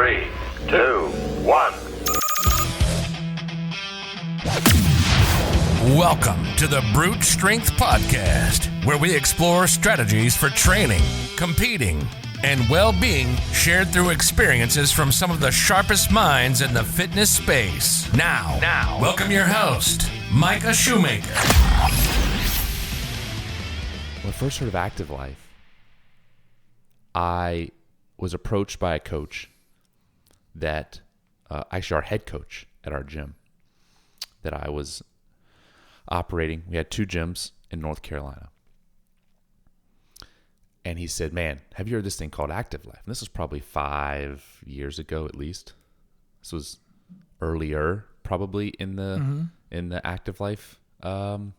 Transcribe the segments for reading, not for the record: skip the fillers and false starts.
3, 2, 1. Welcome to the Brute Strength Podcast, where we explore strategies for training, competing, and well-being shared through experiences from some of the sharpest minds in the fitness space. Now, welcome your host, Micah Shoemaker. When I first heard of Active Life, I was approached by a coach that, actually our head coach at our gym that I was operating. We had 2 gyms in North Carolina. And he said, man, have you heard this thing called Active Life? And this was probably 5 years ago at least. This was earlier probably in the Active Life come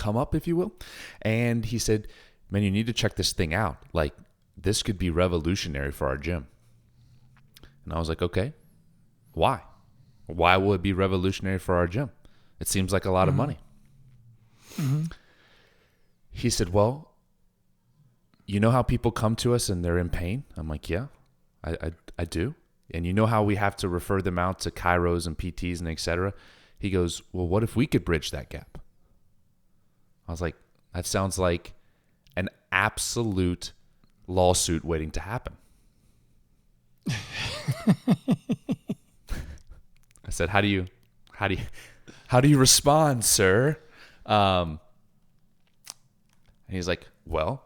up, if you will. And he said, man, you need to check this thing out. Like, this could be revolutionary for our gym. And I was like, okay, why? Why will it be revolutionary for our gym? It seems like a lot of money. He said, well, you know how people come to us and they're in pain? I'm like, yeah, I do. And you know how we have to refer them out to chiros and PTs and et cetera? He goes, well, what if we could bridge that gap? I was like, that sounds like an absolute lawsuit waiting to happen. I said, how do you respond, sir? And he's like, well,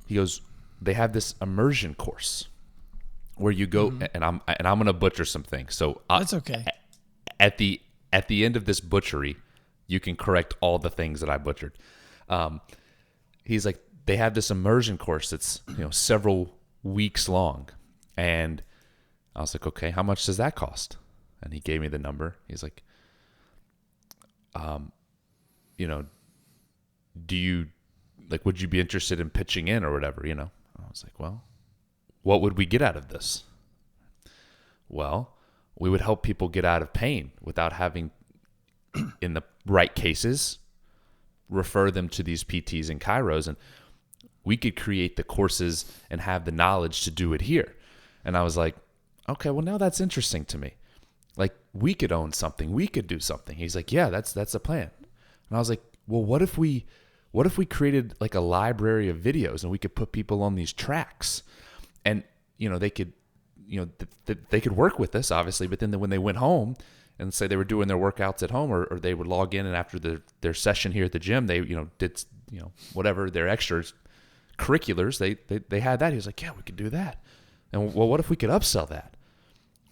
he goes, they have this immersion course where you go, and I'm going to butcher some things. So that's okay. At the end of this butchery, you can correct all the things that I butchered. He's like, they have this immersion course that's, several weeks long. And I was like, okay, how much does that cost? And he gave me the number. He's like, would you be interested in pitching in or whatever, I was like, well, what would we get out of this? Well, we would help people get out of pain without having, in the right cases, refer them to these PTs and chiros, and we could create the courses and have the knowledge to do it here. And I was like, okay, well, now that's interesting to me. Like, we could own something, we could do something. He's like, yeah, that's the plan. And I was like, well, what if we created like a library of videos and we could put people on these tracks, and they could they could work with us obviously, but then when they went home and say they were doing their workouts at home, or they would log in, and after their session here at the gym, they did whatever their extras curriculars, they had that. He was like, yeah, we could do that. And well, what if we could upsell that?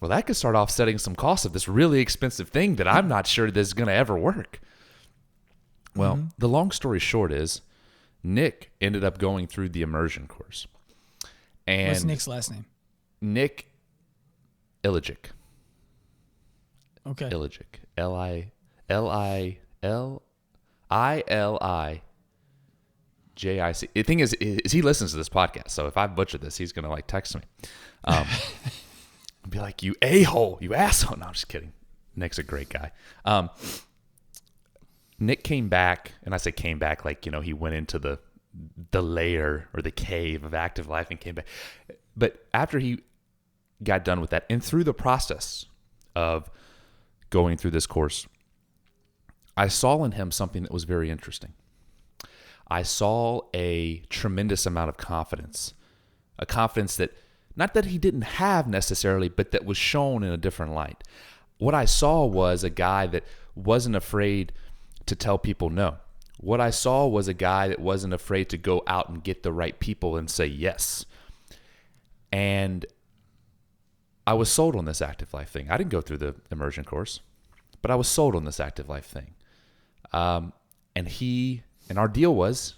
Well, that could start offsetting some costs of this really expensive thing that I'm not sure this is going to ever work. Well, the long story short is Nick ended up going through the immersion course. And what's Nick's last name? Nick Ilijic. Okay. Ilijic. Ilijic. The thing is he listens to this podcast, so if I butcher this, he's going to text me. Be like, you a-hole, you asshole. No, I'm just kidding. Nick's a great guy. Nick came back, and I say came back he went into the lair or the cave of Active Life and came back. But after he got done with that, and through the process of going through this course, I saw in him something that was very interesting. I saw a tremendous amount of confidence, a confidence that, not that he didn't have necessarily, but that was shown in a different light. What I saw was a guy that wasn't afraid to tell people no. What I saw was a guy that wasn't afraid to go out and get the right people and say yes. And I was sold on this Active Life thing. I didn't go through the immersion course, but I was sold on this Active Life thing. And our deal was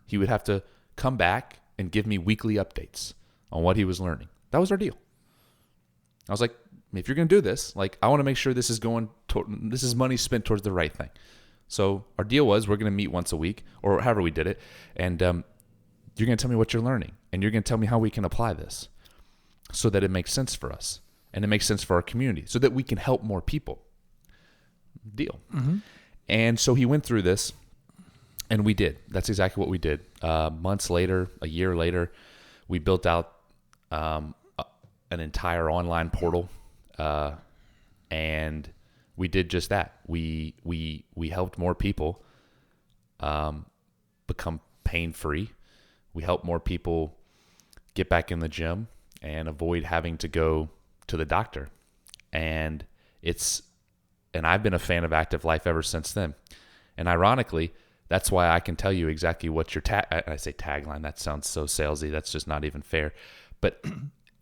he would have to come back and give me weekly updates on what he was learning. That was our deal. I was like, if you're going to do this, I want to make sure this is this is money spent towards the right thing. So our deal was we're going to meet once a week, or however we did it, and you're going to tell me what you're learning, and you're going to tell me how we can apply this so that it makes sense for us, and it makes sense for our community, so that we can help more people. Deal. And so he went through this, and we did. That's exactly what we did. Months later, a year later, we built out an entire online portal, and we did just that. We helped more people become pain-free. We helped more people get back in the gym and avoid having to go to the doctor. And I've been a fan of Active Life ever since then. And ironically, that's why I can tell you exactly what your I say tagline. That sounds so salesy. That's just not even fair. But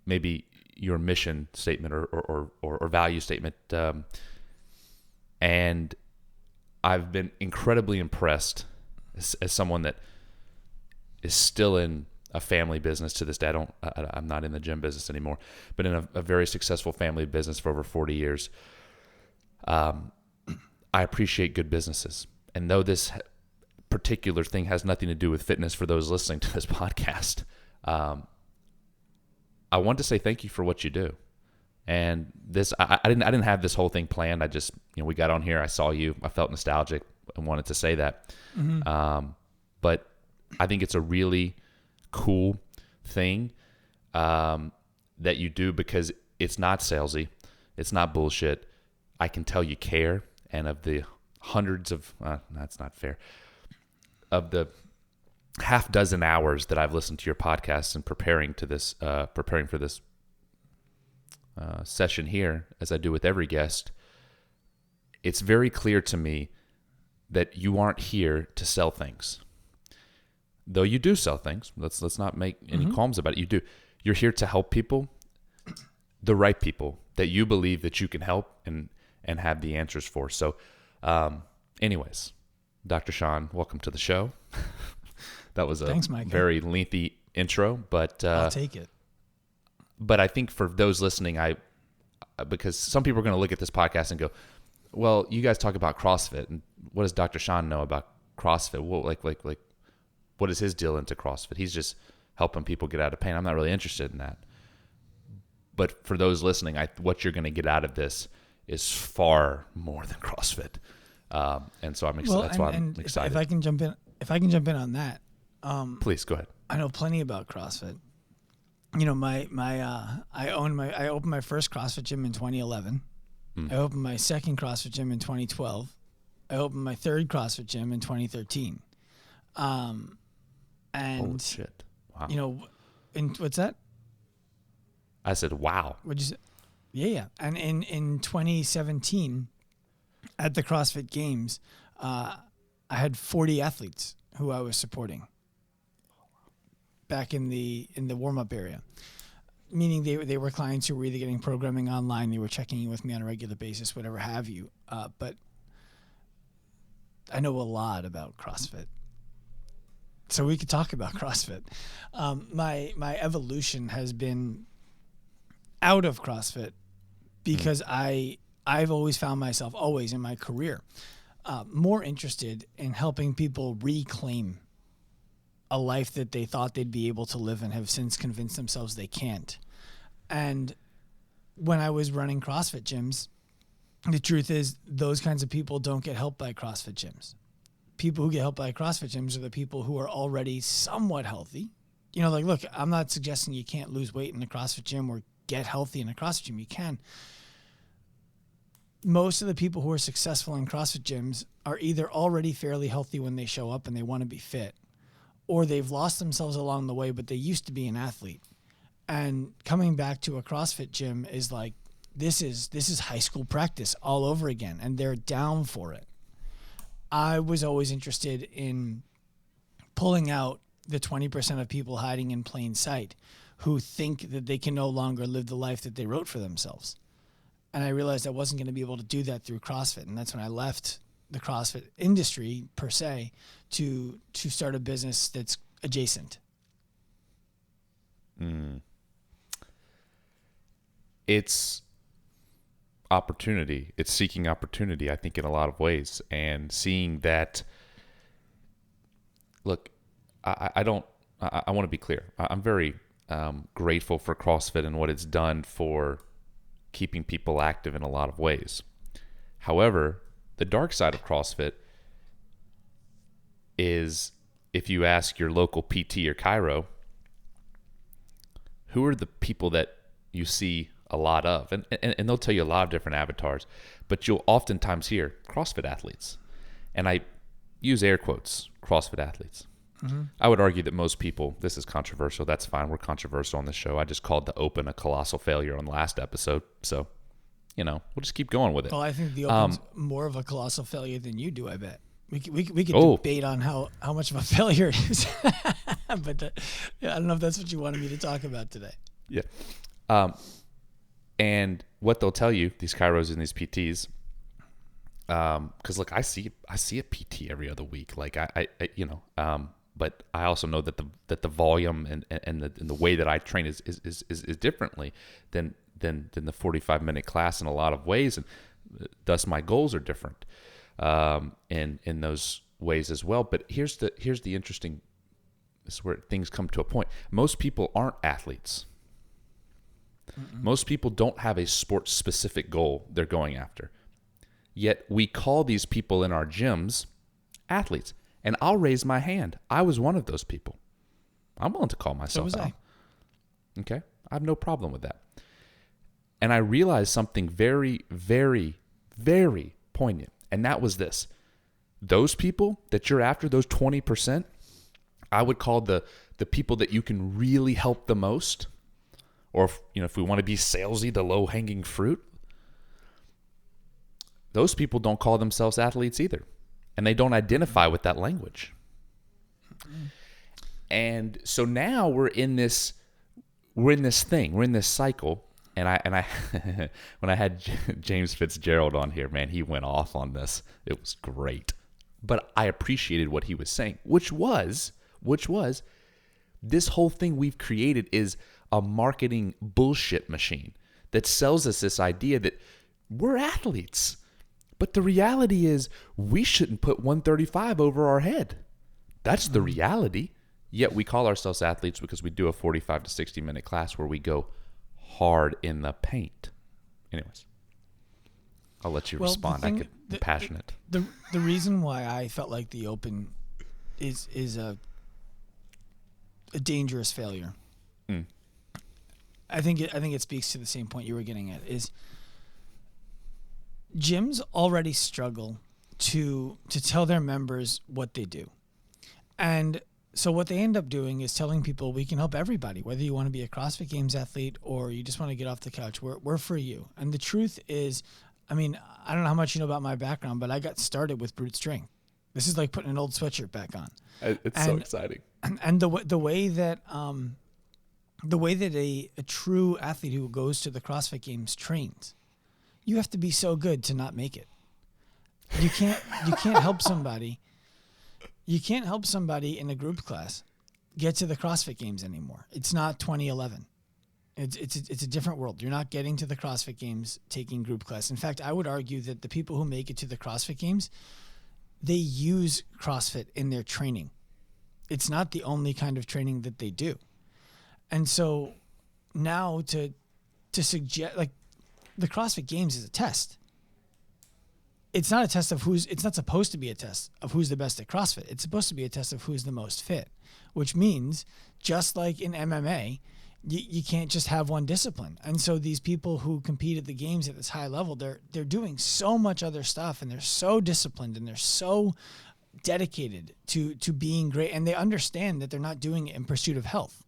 maybe your mission statement or value statement. And I've been incredibly impressed as someone that is still in a family business to this day. I'm not in the gym business anymore, but in a very successful family business for over 40 years. I appreciate good businesses. And though this particular thing has nothing to do with fitness for those listening to this podcast, I want to say thank you for what you do. And this, I didn't have this whole thing planned. I just, we got on here. I saw you. I felt nostalgic and wanted to say that. Mm-hmm. But I think it's a really cool thing that you do because it's not salesy. It's not bullshit. I can tell you care. And of the hundreds of, that's not fair, of the half dozen hours that I've listened to your podcast and preparing for this session here, as I do with every guest, it's very clear to me that you aren't here to sell things. Though you do sell things. Let's not make any qualms about it. You do. You're here to help people, the right people that you believe that you can help and have the answers for. So, anyways, Dr. Sean, welcome to the show. That was Thanks, Micah. Very lengthy intro, but I'll take it. But I think for those listening, because some people are going to look at this podcast and go, "Well, you guys talk about CrossFit, and what does Dr. Sean know about CrossFit? Well, like, what is his deal into CrossFit? He's just helping people get out of pain. I'm not really interested in that." But for those listening, what you're going to get out of this is far more than CrossFit, and so I'm excited. That's why I'm excited. If I can jump in on that, please go ahead. I know plenty about CrossFit. I opened my first CrossFit gym in 2011. I opened my second CrossFit gym in 2012. I opened my third CrossFit gym in 2013. And holy shit! Wow. What's that? I said, "Wow." What'd you say? Yeah. And in 2017, at the CrossFit Games, I had 40 athletes who I was supporting back in the warm-up area, meaning they were clients who were either getting programming online, they were checking in with me on a regular basis, whatever have you. But I know a lot about CrossFit, so we could talk about CrossFit. My evolution has been out of CrossFit because I've always found myself, always in my career, more interested in helping people reclaim a life that they thought they'd be able to live and have since convinced themselves they can't. And when I was running CrossFit gyms, the truth is those kinds of people don't get helped by CrossFit gyms. People who get helped by CrossFit gyms are the people who are already somewhat healthy. Look, I'm not suggesting you can't lose weight in a CrossFit gym or get healthy in a CrossFit gym. You can. Most of the people who are successful in CrossFit gyms are either already fairly healthy when they show up and they want to be fit, or they've lost themselves along the way, but they used to be an athlete. And coming back to a CrossFit gym is like, this is high school practice all over again, and they're down for it. I was always interested in pulling out the 20% of people hiding in plain sight who think that they can no longer live the life that they wrote for themselves. And I realized I wasn't going to be able to do that through CrossFit. And that's when I left the CrossFit industry per se to start a business that's adjacent. It's opportunity. It's seeking opportunity, I think, in a lot of ways, and seeing that. Look, I want to be clear. I'm very grateful for CrossFit and what it's done for keeping people active in a lot of ways. However, the dark side of CrossFit is, if you ask your local PT or chiro, who are the people that you see a lot of, and they'll tell you a lot of different avatars, but you'll oftentimes hear CrossFit athletes, and I use air quotes, CrossFit athletes. I would argue that most people, this is controversial, that's fine, we're controversial on the show. I just called the Open a colossal failure on the last episode, so, we'll just keep going with it. Well, I think the Open's more of a colossal failure than you do, I bet. We could debate on how much of a failure it is, but I don't know if that's what you wanted me to talk about today. Yeah. And what they'll tell you, these chiros and these PTs, because look, I see a PT every other week. Like I but I also know that the volume and the way that I train is differently than the 45-minute class in a lot of ways, and thus my goals are different in those ways as well. But here's the interesting. This is where things come to a point. Most people aren't athletes. Most people don't have a sports-specific goal they're going after. Yet we call these people in our gyms athletes. And I'll raise my hand. I was one of those people. I'm willing to call myself So was out. Okay? I have no problem with that. And I realized something very, very, very poignant. And that was this. Those people that you're after, those 20%, I would call the people that you can really help the most. Or if we want to be salesy, the low-hanging fruit. Those people don't call themselves athletes either. And they don't identify with that language. And so now we're in this cycle. And I when I had James Fitzgerald on here, man, he went off on this. It was great. But I appreciated what he was saying, which was this whole thing we've created is a marketing bullshit machine that sells us this idea that we're athletes. But the reality is we shouldn't put 135 over our head. That's the reality. Yet we call ourselves athletes because we do a 45 to 60-minute class where we go hard in the paint. Anyways, I'll let you respond. I'm passionate. The reason why I felt like the Open is a dangerous failure. I think it speaks to the same point you were getting at, is gyms already struggle to tell their members what they do. And so what they end up doing is telling people, we can help everybody, whether you want to be a CrossFit Games athlete or you just want to get off the couch, we're for you. And the truth is, I mean, I don't know how much you know about my background, but I got started with brute strength. This is like putting an old sweatshirt back on. It's so exciting. And the way that a true athlete who goes to the CrossFit Games trains, you have to be so good to not make it. You can't help somebody. You can't help somebody in a group class get to the CrossFit Games anymore. It's not 2011. It's a different world. You're not getting to the CrossFit Games taking group class. In fact, I would argue that the people who make it to the CrossFit Games, they use CrossFit in their training. It's not the only kind of training that they do. And so now to suggest, like, the CrossFit Games is a test. It's not a test of it's not supposed to be a test of who's the best at CrossFit. It's supposed to be a test of who's the most fit, which means just like in MMA, you can't just have one discipline. And so these people who compete at the games at this high level, they're doing so much other stuff, and they're so disciplined, and they're so dedicated to being great. And they understand that they're not doing it in pursuit of health.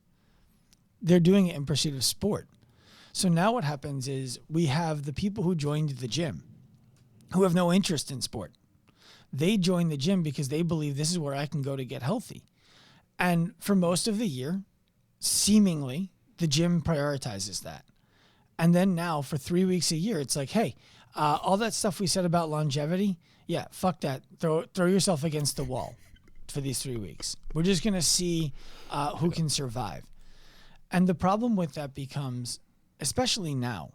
They're doing it in pursuit of sport. So now what happens is we have the people who joined the gym who have no interest in sport. They join the gym because they believe this is where I can go to get healthy. And for most of the year, seemingly, the gym prioritizes that. And then now for 3 weeks a year, it's like, hey, all that stuff we said about longevity, yeah, fuck that. Throw yourself against the wall for these 3 weeks. We're just going to see who can survive. And the problem with that becomes, especially now,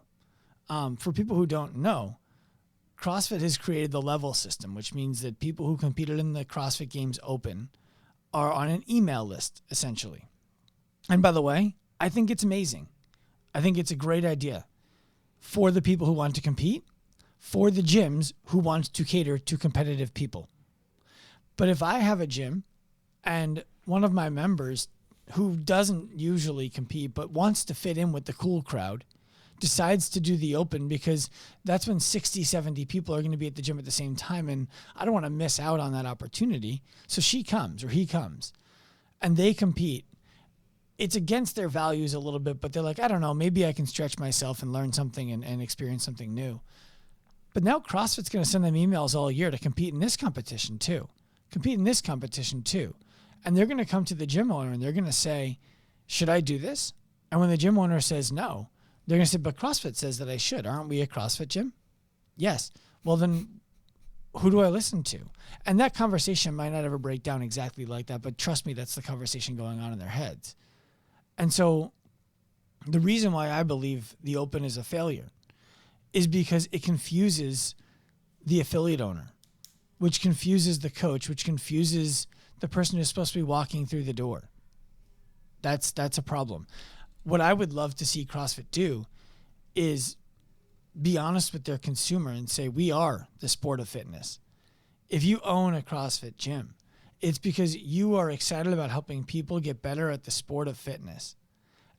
for people who don't know, CrossFit has created the level system, which means that people who competed in the CrossFit Games Open are on an email list, essentially. And by the way, I think it's amazing. I think it's a great idea for the people who want to compete, for the gyms who want to cater to competitive people. But if I have a gym and one of my members who doesn't usually compete but wants to fit in with the cool crowd, decides to do the open because that's when 60, 70 people are going to be at the gym at the same time. And I don't want to miss out on that opportunity. So she comes or he comes and they compete. It's against their values a little bit, but they're like, I don't know, maybe I can stretch myself and learn something and experience something new. But now CrossFit's going to send them emails all year to compete in this competition too. And they're going to come to the gym owner and they're going to say, should I do this? And when the gym owner says no, they're going to say, but CrossFit says that I should. Aren't we a CrossFit gym? Yes. Well, then who do I listen to? And that conversation might not ever break down exactly like that, but trust me, that's the conversation going on in their heads. And so the reason why I believe the open is a failure is because it confuses the affiliate owner, which confuses the coach, which confuses the person who's supposed to be walking through the door. That's a problem. What I would love to see CrossFit do is be honest with their consumer and say, we are the sport of fitness. If you own a CrossFit gym, it's because you are excited about helping people get better at the sport of fitness.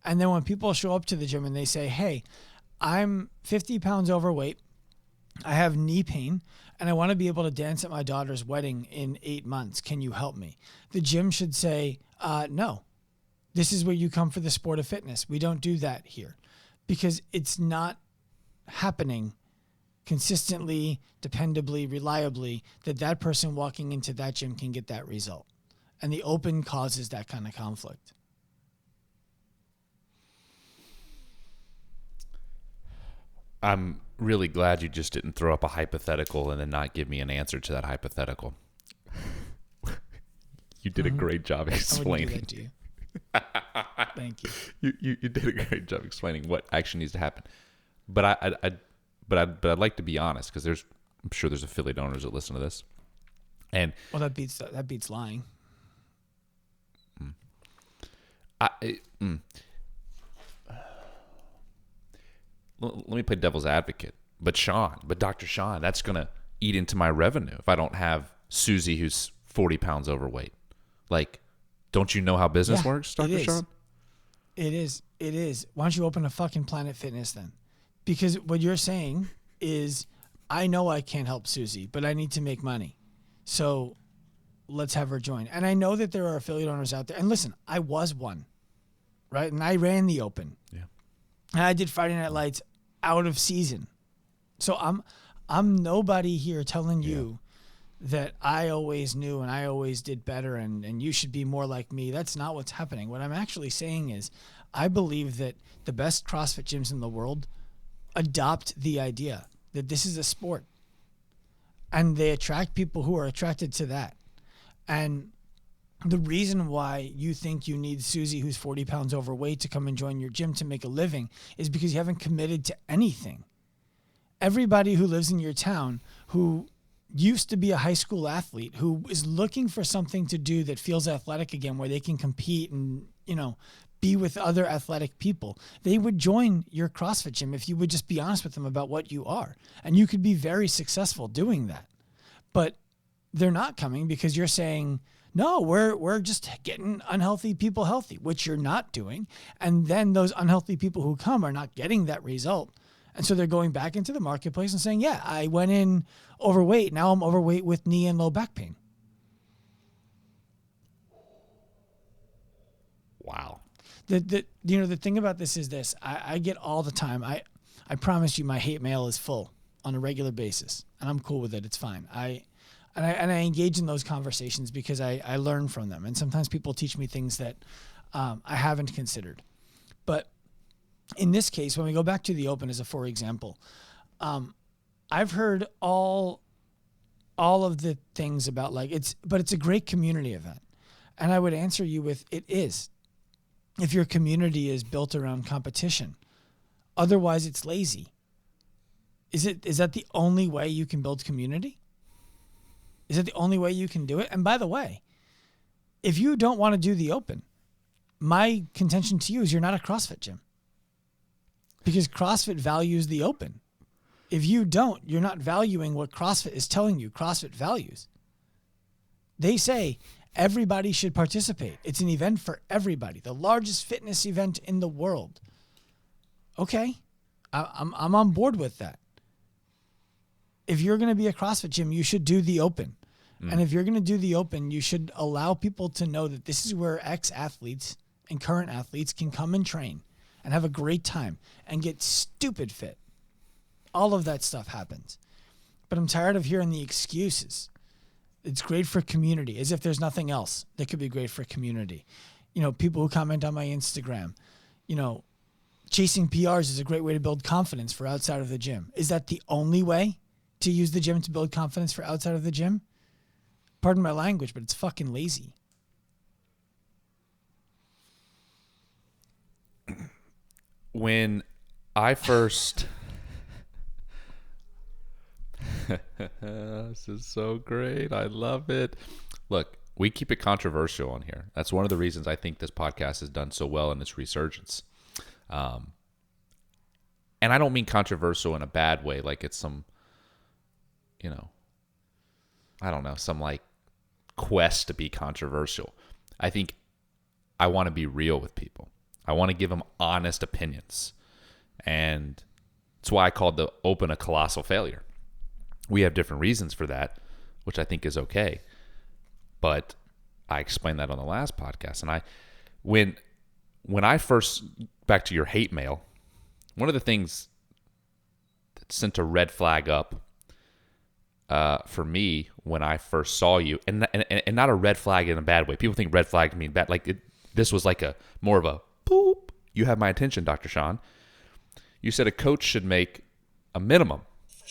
And then when people show up to the gym and they say, hey, I'm 50 pounds overweight, I have knee pain, and I want to be able to dance at my daughter's wedding in 8 months. Can you help me? The gym should say, no. This is where you come for the sport of fitness. We don't do that here because it's not happening consistently, dependably, reliably that person walking into that gym can get that result. And the open causes that kind of conflict. I'm really glad you just didn't throw up a hypothetical and then not give me an answer to that hypothetical. You did a great job explaining. I wouldn't do that to you. Thank you. You did a great job explaining what actually needs to happen. But I'd like to be honest because I'm sure there's affiliate owners that listen to this. And well, that beats lying. Let me play devil's advocate. But Dr. Sean, that's going to eat into my revenue if I don't have Susie who's 40 pounds overweight. Like, don't you know how business works, Dr. Sean? It is. Why don't you open a fucking Planet Fitness then? Because what you're saying is, I know I can't help Susie, but I need to make money. So let's have her join. And I know that there are affiliate owners out there. And listen, I was one, right? And I ran the open. Yeah. And I did Friday Night Lights out of season. So I'm nobody here telling you that I always knew and I always did better and you should be more like me. That's not what's happening. What I'm actually saying is I believe that the best CrossFit gyms in the world adopt the idea that this is a sport and they attract people who are attracted to that. And the reason why you think you need Susie, who's 40 pounds overweight, to come and join your gym to make a living is because you haven't committed to anything. Everybody who lives in your town who used to be a high school athlete who is looking for something to do that feels athletic again, where they can compete and, be with other athletic people, they would join your CrossFit gym if you would just be honest with them about what you are. And you could be very successful doing that. But they're not coming because you're saying, no, we're just getting unhealthy people healthy, which you're not doing. And then those unhealthy people who come are not getting that result. And so they're going back into the marketplace and saying, yeah, I went in overweight. Now I'm overweight with knee and low back pain. Wow. The thing about this is this. I get all the time. I promise you my hate mail is full on a regular basis. And I'm cool with it. It's fine. I engage in those conversations because I learn from them. And sometimes people teach me things that I haven't considered. But in this case, when we go back to the open as a for example, I've heard all of the things about but it's a great community event. And I would answer you with, it is. If your community is built around competition, otherwise it's lazy. Is that the only way you can build community? Is that the only way you can do it? And by the way, if you don't want to do the open, my contention to you is you're not a CrossFit gym. Because CrossFit values the open. If you don't, you're not valuing what CrossFit is telling you CrossFit values. They say everybody should participate. It's an event for everybody. The largest fitness event in the world. Okay, I'm on board with that. If you're going to be a CrossFit gym, you should do the open. And if you're going to do the open, you should allow people to know that this is where ex-athletes and current athletes can come and train and have a great time and get stupid fit. All of that stuff happens. But I'm tired of hearing the excuses. It's great for community, as if there's nothing else that could be great for community. You know, people who comment on my Instagram, you know, chasing PRs is a great way to build confidence for outside of the gym. Is that the only way to use the gym to build confidence for outside of the gym? Pardon my language, but it's fucking lazy. When I first... This is so great. I love it. Look, we keep it controversial on here. That's one of the reasons I think this podcast has done so well in its resurgence. And I don't mean controversial in a bad way, like it's some, you know, I don't know, some like quest to be controversial. I think I want to be real with people. I want to give them honest opinions. And that's why I called the open a colossal failure. We have different reasons for that, which I think is okay. But I explained that on the last podcast. And when I first, back to your hate mail, one of the things that sent a red flag up for me when I first saw you, and not a red flag in a bad way. People think red flag mean bad. Like this was like a more of a boop. You have my attention, Dr. Sean. You said a coach should make a minimum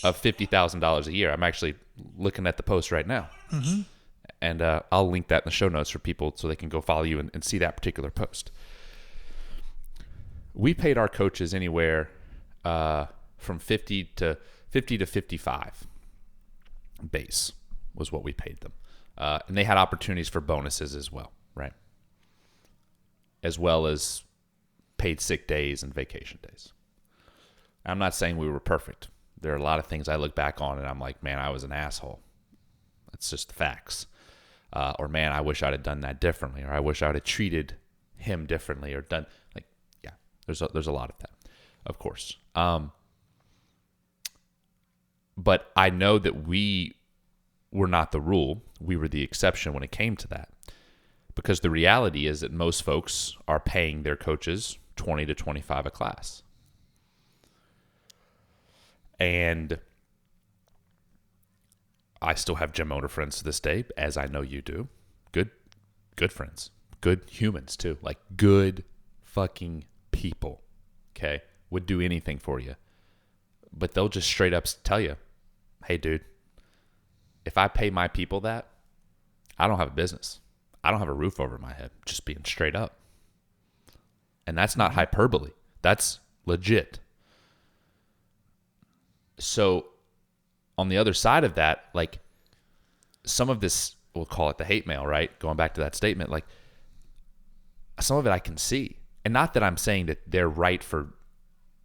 of $50,000 a year. I'm actually looking at the post right now. Mm-hmm. And I'll link that in the show notes for people so they can go follow you and see that particular post. We paid our coaches anywhere from 50 to 55 base was what we paid them. And they had opportunities for bonuses as well, right? As well as paid sick days and vacation days. I'm not saying we were perfect. There are a lot of things I look back on and I'm like, man, I was an asshole. That's just the facts. Or man, I wish I'd have done that differently, or I wish I would have treated him differently, or done like, yeah, there's a lot of that, of course. But I know that we were not the rule. We were the exception when it came to that, because the reality is that most folks are paying their coaches $20 to $25 a class. And I still have gym owner friends to this day, as I know you do. Good friends. Good humans, too. Like, good fucking people, okay? Would do anything for you. But they'll just straight up tell you, hey, dude, if I pay my people that, I don't have a business. I don't have a roof over my head. Just being straight up. And that's not hyperbole. That's legit. So on the other side of that, like some of this, we'll call it the hate mail, right? Going back to that statement, like some of it I can see. And not that I'm saying that they're right for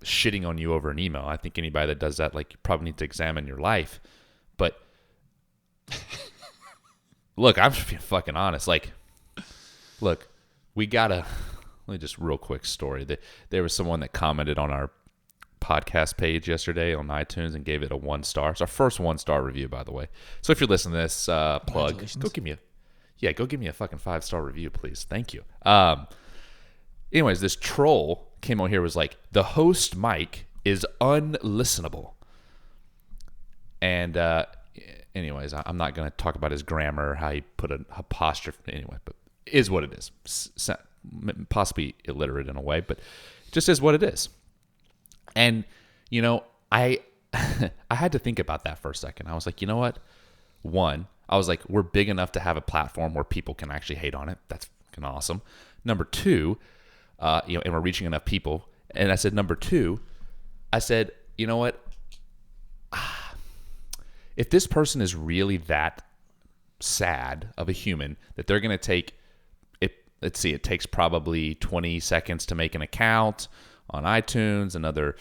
shitting on you over an email. I think anybody that does that, like, you probably need to examine your life. But look, I'm just being fucking honest. Like, look, let me just real quick story. There was someone that commented on our podcast page yesterday on iTunes and gave it a 1 star. It's our first 1-star review, by the way. So if you're listening to this, plug, go give me a fucking 5-star review, please. Thank you. Anyways, this troll came on here, was like, the host Mike is unlistenable. And anyways, I'm not going to talk about his grammar or how he put an apostrophe anyway, but it is what it is. Possibly illiterate in a way, but it just is what it is. And, you know, I had to think about that for a second. I was like, you know what? One, I was like, we're big enough to have a platform where people can actually hate on it. That's fucking awesome. Number two, and we're reaching enough people. And I said, number two, I said, you know what? If this person is really that sad of a human that they're going to take it, let's see, it takes probably 20 seconds to make an account on iTunes, another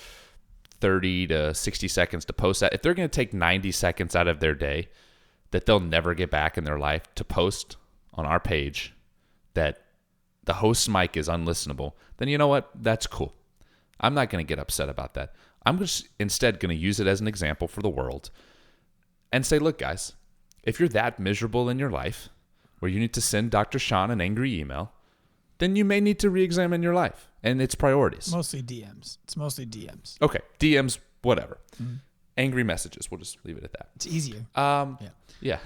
30 to 60 seconds to post that. If they're going to take 90 seconds out of their day that they'll never get back in their life to post on our page that the host mic is unlistenable, then you know what? That's cool. I'm not going to get upset about that. I'm just instead going to use it as an example for the world and say, look, guys, if you're that miserable in your life where you need to send Dr. Sean an angry email, then you may need to re-examine your life and its priorities. Mostly DMs. It's mostly DMs. Okay, DMs, whatever. Mm-hmm. Angry messages. We'll just leave it at that. It's easier. Yeah.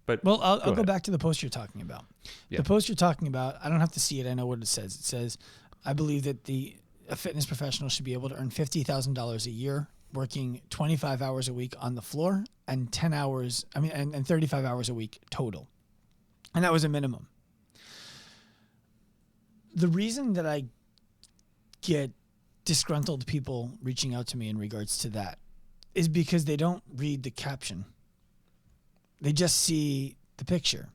But well, I'll go back to the post you're talking about. Yeah. The post you're talking about, I don't have to see it. I know what it says. It says, I believe that a fitness professional should be able to earn $50,000 a year, working 25 hours a week on the floor and 35 hours a week total. And that was a minimum. The reason that I get disgruntled people reaching out to me in regards to that is because they don't read the caption. They just see the picture.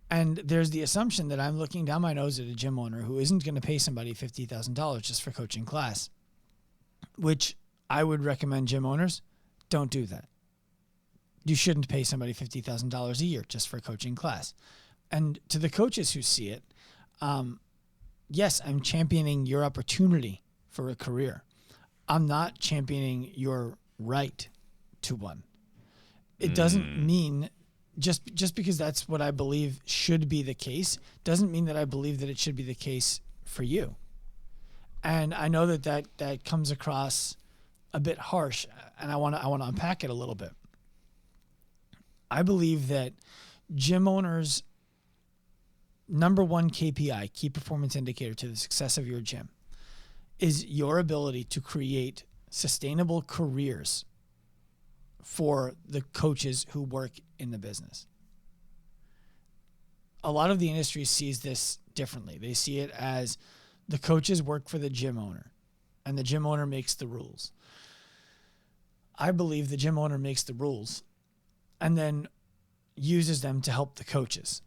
And there's the assumption that I'm looking down my nose at a gym owner who isn't going to pay somebody $50,000 just for coaching class, which I would recommend gym owners don't do that. You shouldn't pay somebody $50,000 a year just for coaching class. And to the coaches who see it, yes, I'm championing your opportunity for a career. I'm not championing your right to one. It doesn't mean just because that's what I believe should be the case doesn't mean that I believe that it should be the case for you. And I know that comes across a bit harsh, and I want to unpack it a little bit. I believe that gym owners' number one KPI, key performance indicator to the success of your gym, is your ability to create sustainable careers for the coaches who work in the business. A lot of the industry sees this differently. They see it as the coaches work for the gym owner, and the gym owner makes the rules. I believe the gym owner makes the rules and then uses them to help the coaches.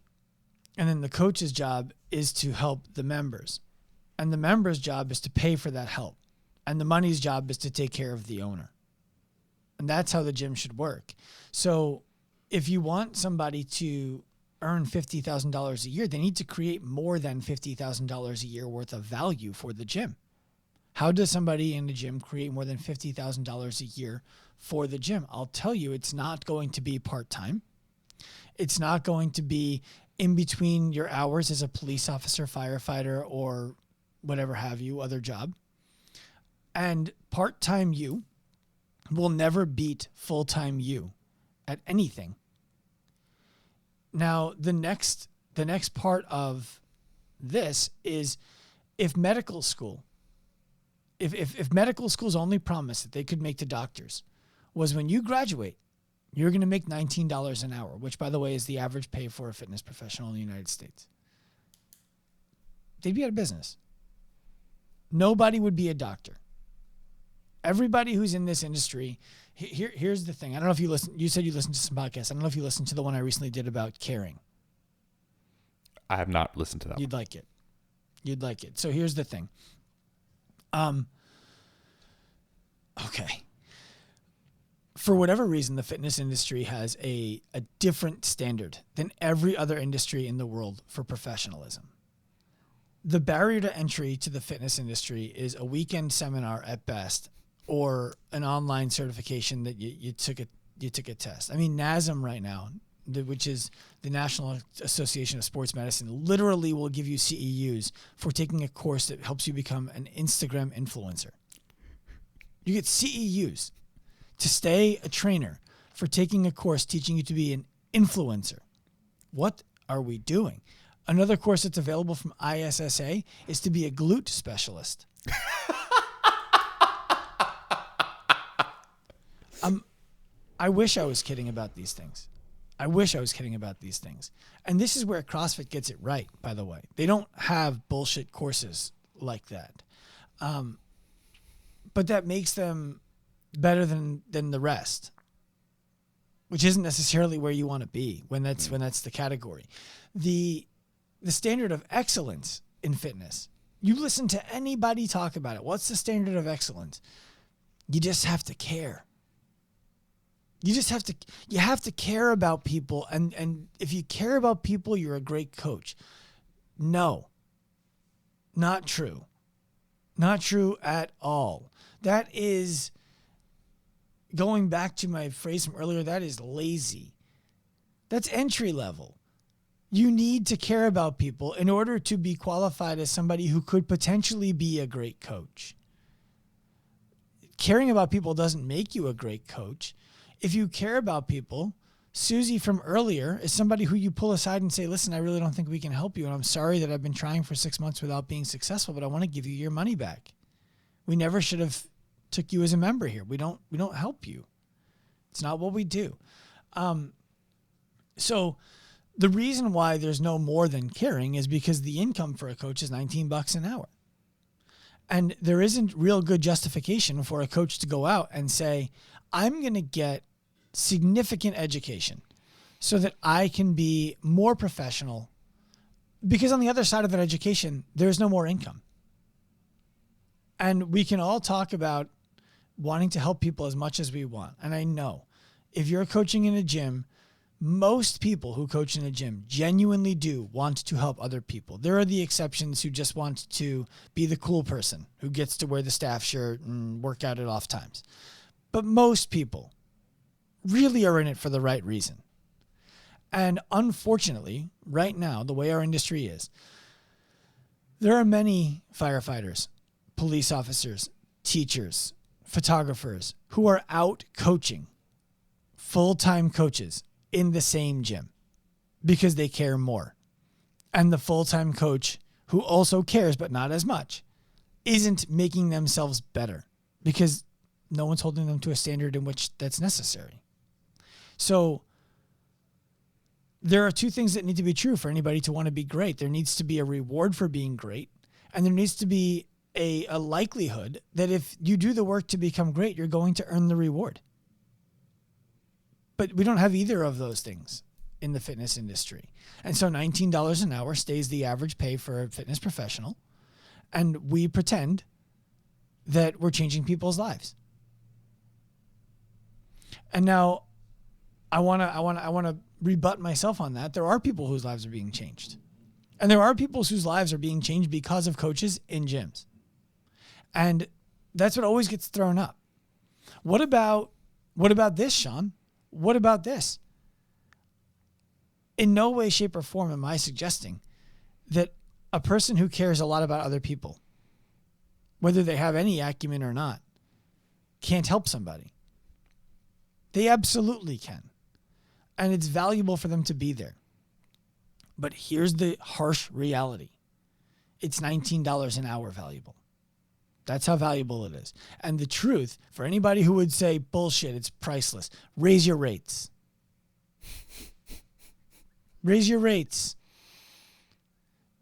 And then the coach's job is to help the members. And the member's job is to pay for that help. And the money's job is to take care of the owner. And that's how the gym should work. So if you want somebody to earn $50,000 a year, they need to create more than $50,000 a year worth of value for the gym. How does somebody in the gym create more than $50,000 a year for the gym? I'll tell you, it's not going to be part-time. It's not going to be in between your hours as a police officer, firefighter, or whatever have you, other job. And part-time you will never beat full-time you at anything. Now, the next part of this is if medical school, if medical school's only promise that they could make to doctors was when you graduate, you're going to make $19 an hour, which, by the way, is the average pay for a fitness professional in the United States. They'd be out of business. Nobody would be a doctor. Everybody who's in this industry, here's the thing. I don't know if you listen. You said you listened to some podcasts. I don't know if you listened to the one I recently did about caring. I have not listened to that. You'd like it. You'd like it. So here's the thing. Okay. For whatever reason, the fitness industry has a different standard than every other industry in the world for professionalism. The barrier to entry to the fitness industry is a weekend seminar at best, or an online certification that you took a test. I mean, NASM right now, which is the National Association of Sports Medicine, literally will give you CEUs for taking a course that helps you become an Instagram influencer. You get CEUs to stay a trainer for taking a course teaching you to be an influencer. What are we doing? Another course that's available from ISSA is to be a glute specialist. I wish I was kidding about these things. And this is where CrossFit gets it right, by the way. They don't have bullshit courses like that. But that makes them better than the rest, which isn't necessarily where you want to be when that's the category. The standard of excellence in fitness, you listen to anybody talk about it. What's the standard of excellence? You just have to care. You have to care about people. And if you care about people, you're a great coach. No, not true. Not true at all. That is, going back to my phrase from earlier, that is lazy. That's entry level. You need to care about people in order to be qualified as somebody who could potentially be a great coach. Caring about people doesn't make you a great coach. If you care about people, Susie from earlier is somebody who you pull aside and say, listen, I really don't think we can help you. And I'm sorry that I've been trying for 6 months without being successful, but I want to give you your money back. We never should have took you as a member here. We don't help you. It's not what we do. So the reason why there's no more than caring is because the income for a coach is $19 an hour. And there isn't real good justification for a coach to go out and say, I'm going to get significant education so that I can be more professional, because on the other side of that education, there's no more income. And we can all talk about wanting to help people as much as we want. And I know if you're coaching in a gym, most people who coach in a gym genuinely do want to help other people. There are the exceptions who just want to be the cool person who gets to wear the staff shirt and work out at off times. But most people really are in it for the right reason. And unfortunately, right now, the way our industry is, there are many firefighters, police officers, teachers, photographers who are out coaching, full-time coaches in the same gym because they care more. And the full-time coach who also cares but not as much isn't making themselves better because no one's holding them to a standard in which that's necessary. So there are two things that need to be true for anybody to want to be great. There needs to be a reward for being great, and there needs to be a likelihood that if you do the work to become great, you're going to earn the reward. But we don't have either of those things in the fitness industry. And so $19 an hour stays the average pay for a fitness professional. And we pretend that we're changing people's lives. And now I want to rebut myself on that. There are people whose lives are being changed. And there are people whose lives are being changed because of coaches in gyms. And that's what always gets thrown up. What about this, Sean? What about this? In no way, shape, or form am I suggesting that a person who cares a lot about other people, whether they have any acumen or not, can't help somebody. They absolutely can. And it's valuable for them to be there. But here's the harsh reality. It's $19 an hour valuable. That's how valuable it is. And the truth, for anybody who would say, bullshit, it's priceless, raise your rates. Raise your rates.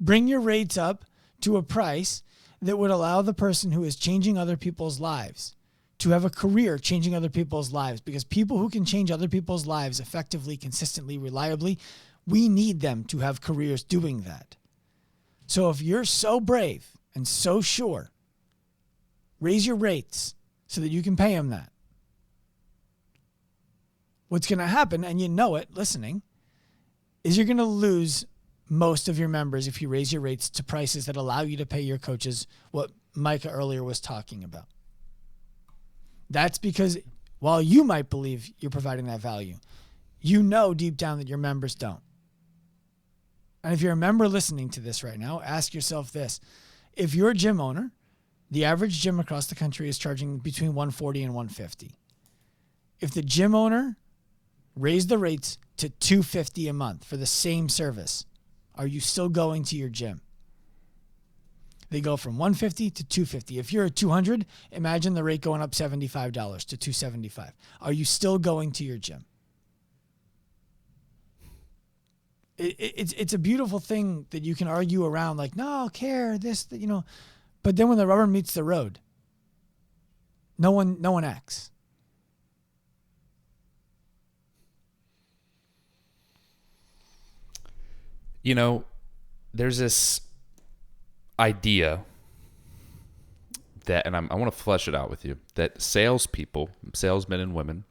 Bring your rates up to a price that would allow the person who is changing other people's lives to have a career changing other people's lives. Because people who can change other people's lives effectively, consistently, reliably, we need them to have careers doing that. So if you're so brave and so sure, raise your rates so that you can pay them that. What's going to happen, and you know it listening, is you're going to lose most of your members if you raise your rates to prices that allow you to pay your coaches what Micah earlier was talking about. That's because while you might believe you're providing that value, you know deep down that your members don't. And if you're a member listening to this right now, ask yourself this. If you're a gym owner, the average gym across the country is charging between $140 and $150. If the gym owner raised the rates to $250 a month for the same service, are you still going to your gym? They go from $150 to $250. If you're at $200, imagine the rate going up $75 to $275. Are you still going to your gym? It's a beautiful thing that you can argue around like, no, I'll care, this, you know. But then when the rubber meets the road, no one acts. You know, there's this idea that, and I want to flesh it out with you, that salespeople, salesmen and women,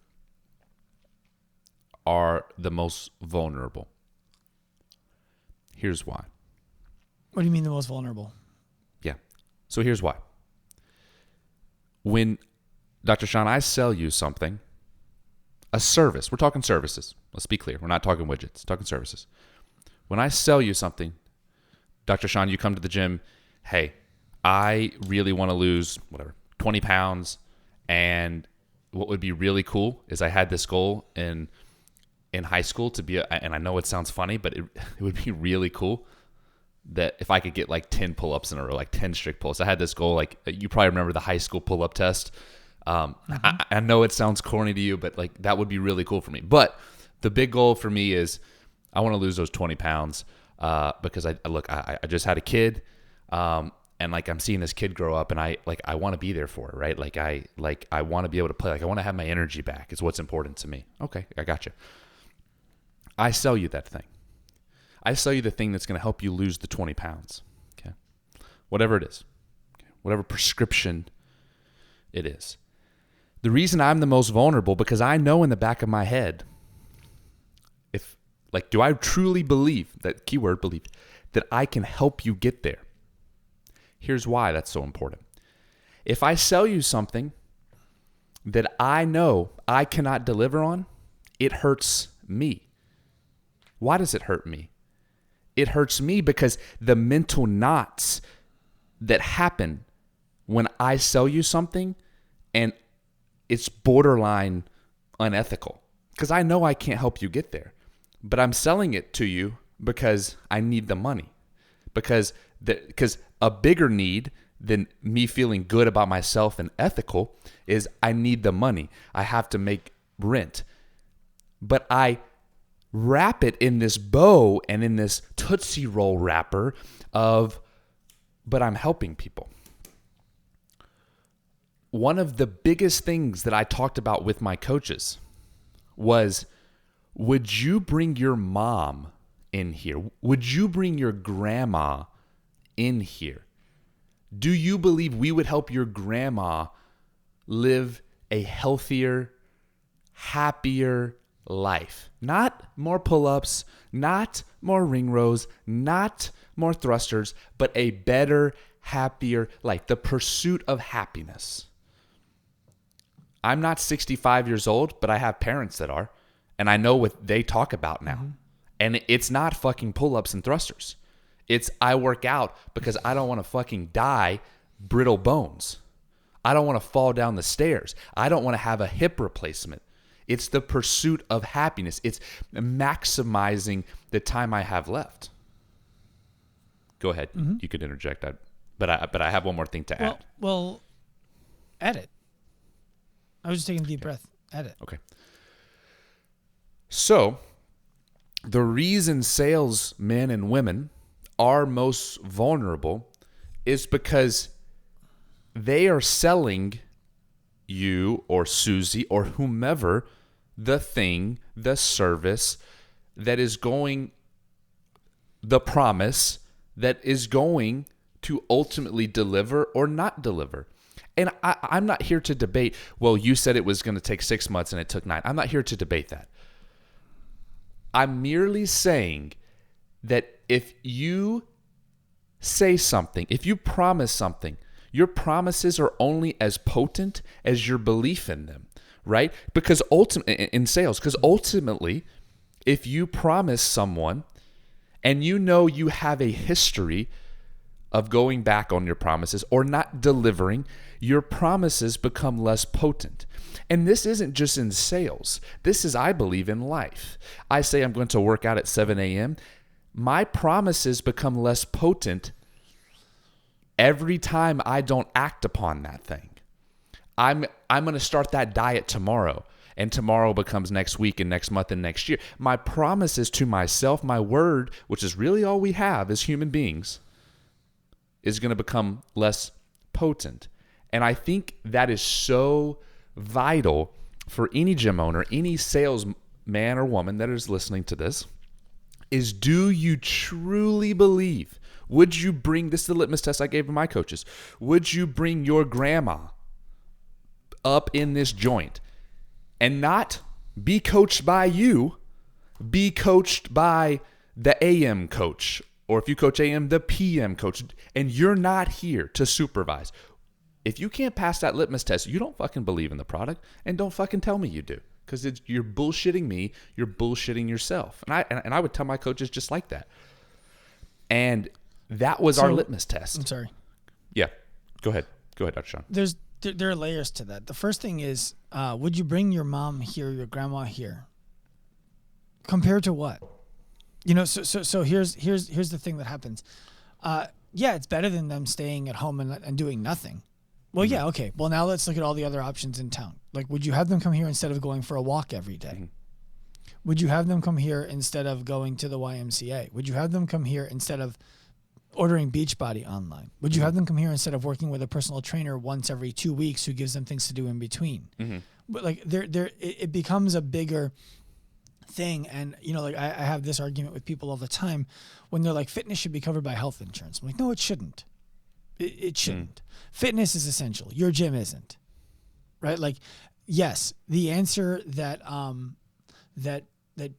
are the most vulnerable. Here's why. What do you mean the most vulnerable? Yeah. So here's why. when, Dr. Sean, I sell you something, a service, we're talking services. Let's be clear. We're not talking widgets, talking services. When I sell you something, Dr. Sean, you come to the gym, hey, I really want to lose 20 pounds. And what would be really cool is I had this goal in high school to be, and I know it sounds funny, but it would be really cool that if I could get like 10 pull-ups in a row, like 10 strict pull-ups. I had this goal, like you probably remember the high school pull-up test. I know it sounds corny to you, but like that would be really cool for me. But the big goal for me is I want to lose those 20 pounds because I just had a kid, and like I'm seeing this kid grow up, and I want to be there for it, right? I want to be able to play. Like I want to have my energy back. Is what's important to me. Okay, I got you. I sell you that thing. I sell you the thing that's going to help you lose the 20 pounds. Okay, whatever it is, whatever prescription it is. The reason I'm the most vulnerable because I know in the back of my head, do I truly believe, that keyword believe, that I can help you get there? Here's why that's so important. If I sell you something that I know I cannot deliver on, it hurts me. Why does it hurt me? It hurts me because the mental knots that happen when I sell you something, and it's borderline unethical because I know I can't help you get there, but I'm selling it to you because I need the money, because a bigger need than me feeling good about myself and ethical is I need the money. I have to make rent, but I wrap it in this bow and in this Tootsie Roll wrapper but I'm helping people. One of the biggest things that I talked about with my coaches was, would you bring your mom in here? Would you bring your grandma in here? Do you believe we would help your grandma live a healthier, happier life? Not more pull-ups, not more ring rows, not more thrusters, but a better, happier life. The pursuit of happiness. I'm not 65 years old, but I have parents that are, and I know what they talk about now. Mm-hmm. And it's not fucking pull-ups and thrusters. It's I work out because I don't want to fucking die brittle bones. I don't want to fall down the stairs. I don't want to have a hip replacement. It's the pursuit of happiness. It's maximizing the time I have left. Go ahead. Mm-hmm. You could interject that. But I have one more thing to add. Well, add it. I was just taking a deep breath. Add it. Okay. So, the reason salesmen and women are most vulnerable is because they are selling you or Susie or whomever the thing, the service that is going, the promise that is going to ultimately deliver or not deliver. And I'm not here to debate, well, you said it was going to take 6 months and it took 9. I'm not here to debate that. I'm merely saying that if you say something, if you promise something, your promises are only as potent as your belief in them, right? Because ultimately, in sales, if you promise someone and you know you have a history of going back on your promises or not delivering, your promises become less potent. And this isn't just in sales. This is, I believe, in life. I say I'm going to work out at 7 a.m. My promises become less potent every time I don't act upon that thing. I'm going to start that diet tomorrow, and tomorrow becomes next week and next month and next year. My promises to myself, my word, which is really all we have as human beings, is going to become less potent. And I think that is so vital for any gym owner, any sales man or woman that is listening to this, is do you truly believe? Would you bring, this is the litmus test I gave to my coaches, would you bring your grandma up in this joint and not be coached by you, be coached by the AM coach, or if you coach AM, the PM coach, and you're not here to supervise? If you can't pass that litmus test, you don't fucking believe in the product, and don't fucking tell me you do, because you're bullshitting me. You're bullshitting yourself. And I would tell my coaches just like that. And that was our litmus test. I'm sorry. Yeah, go ahead, Dr. Sean. There are layers to that. The first thing is, would you bring your mom here, your grandma here? Compared to what? So here's the thing that happens. Yeah, it's better than them staying at home and doing nothing. Well, yeah, okay. Well, now let's look at all the other options in town. Like, would you have them come here instead of going for a walk every day? Mm-hmm. Would you have them come here instead of going to the YMCA? Would you have them come here instead of ordering Beachbody online? Would you have them come here instead of working with a personal trainer once every 2 weeks who gives them things to do in between? Mm-hmm. But like, it becomes a bigger thing. And like I have this argument with people all the time when they're like, fitness should be covered by health insurance. I'm like, no, it shouldn't. It shouldn't. Fitness is essential. Your gym isn't, right? Like, yes, the answer that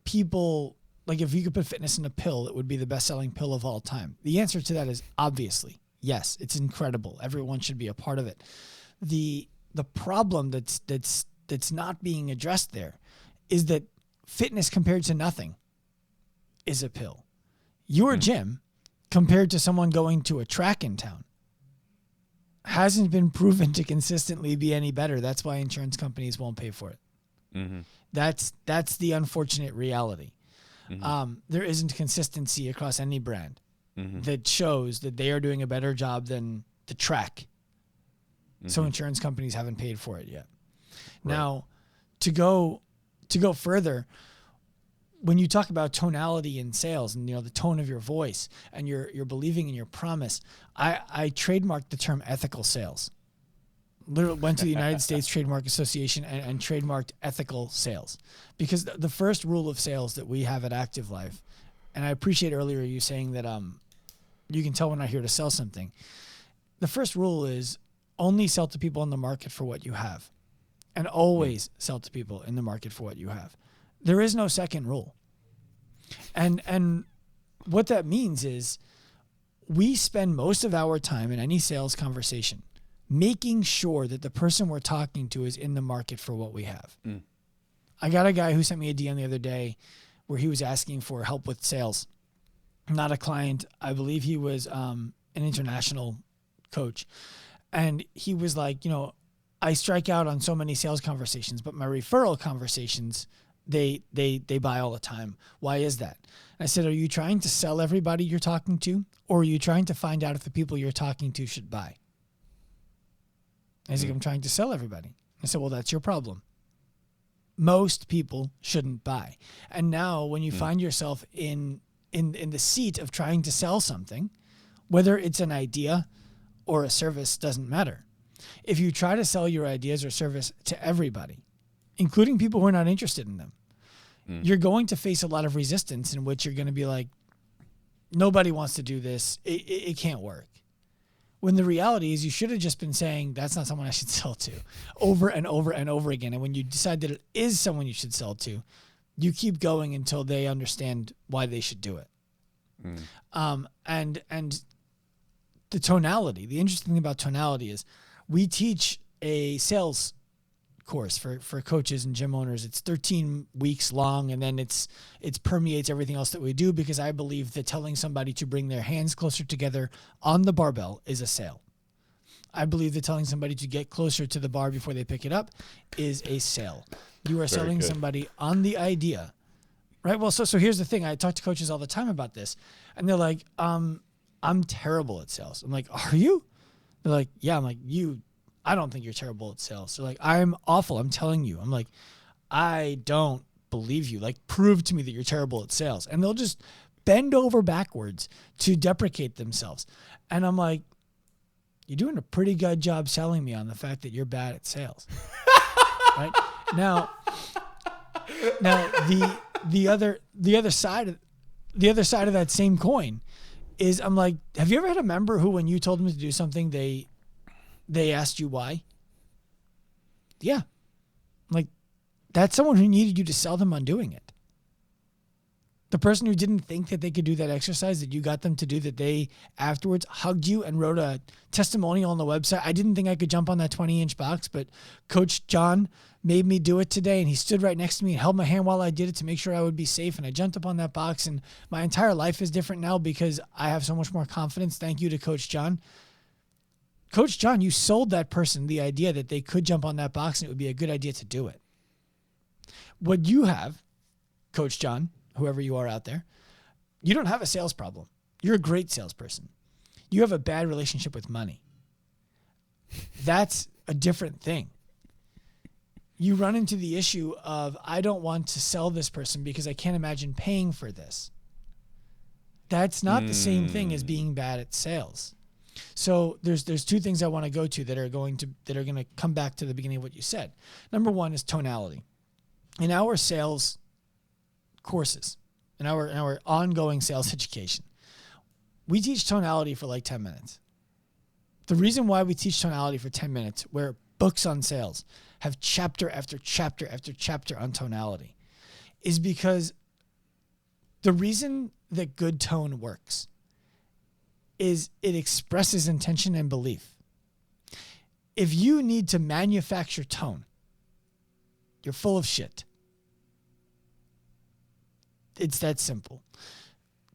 people, like, if you could put fitness in a pill, it would be the best-selling pill of all time. The answer to that is obviously yes. It's incredible. Everyone should be a part of it. The problem that's not being addressed there is that fitness compared to nothing is a pill. Your gym compared to someone going to a track in town hasn't been proven to consistently be any better. That's why insurance companies won't pay for it. Mm-hmm. That's the unfortunate reality. Mm-hmm. There isn't consistency across any brand that shows that they are doing a better job than the track. Mm-hmm. So insurance companies haven't paid for it yet. Right. Now, to go further, when you talk about tonality in sales and the tone of your voice and you're believing in your promise, I trademarked the term ethical sales. Literally went to the United States Trademark Association and trademarked ethical sales, because the first rule of sales that we have at Active Life, and I appreciate earlier you saying that you can tell when I'm here to sell something. The first rule is only sell to people in the market for what you have, and always sell to people in the market for what you have. There is no second rule. And what that means is we spend most of our time in any sales conversation making sure that the person we're talking to is in the market for what we have. I got a guy who sent me a DM the other day where he was asking for help with sales. Not a client. I believe he was an international coach. And he was like, I strike out on so many sales conversations, but my referral conversations, they buy all the time. Why is that? I said, are you trying to sell everybody you're talking to, or are you trying to find out if the people you're talking to should buy? He's like, I'm trying to sell everybody. I said, well, that's your problem. Most people shouldn't buy. And now when you find yourself in the seat of trying to sell something, whether it's an idea or a service, doesn't matter. If you try to sell your ideas or service to everybody, including people who are not interested in them, you're going to face a lot of resistance in which you're going to be like, nobody wants to do this. It can't work. When the reality is you should have just been saying, that's not someone I should sell to, over and over and over again. And when you decide that it is someone you should sell to, you keep going until they understand why they should do it. And the tonality, the interesting thing about tonality is we teach a sales course for coaches and gym owners. It's 13 weeks long, and then it permeates everything else that we do, because I believe that telling somebody to bring their hands closer together on the barbell is a sale. I believe that telling somebody to get closer to the bar before they pick it up is a sale. You are selling somebody on the idea, right? Well, so here's the thing. I talk to coaches all the time about this, and they're like, I'm terrible at sales. I'm like, are you? They're like, yeah. I'm like, I don't think you're terrible at sales. They're like, I'm awful. I'm telling you. I'm like, I don't believe you. Like, prove to me that you're terrible at sales. And they'll just bend over backwards to deprecate themselves. And I'm like, you're doing a pretty good job selling me on the fact that you're bad at sales. Right? Now the other side of that same coin is, I'm like, have you ever had a member who, when you told them to do something, they asked you why? Yeah. Like, that's someone who needed you to sell them on doing it. The person who didn't think that they could do that exercise that you got them to do, that they afterwards hugged you and wrote a testimonial on the website. I didn't think I could jump on that 20-inch box, but Coach John made me do it today, and he stood right next to me and held my hand while I did it to make sure I would be safe, and I jumped up on that box, and my entire life is different now because I have so much more confidence. Thank you to Coach John. Coach John, you sold that person the idea that they could jump on that box and it would be a good idea to do it. What you have, Coach John, whoever you are out there, you don't have a sales problem. You're a great salesperson. You have a bad relationship with money. That's a different thing. You run into the issue of, I don't want to sell this person because I can't imagine paying for this. That's not the same thing as being bad at sales. So there's two things I want to go to that are going to come back to the beginning of what you said. Number one is tonality. In our sales courses, in our ongoing sales education, we teach tonality for like 10 minutes. The reason why we teach tonality for 10 minutes, where books on sales have chapter after chapter after chapter on tonality, is because the reason that good tone works is it expresses intention and belief. If you need to manufacture tone, you're full of shit. It's that simple.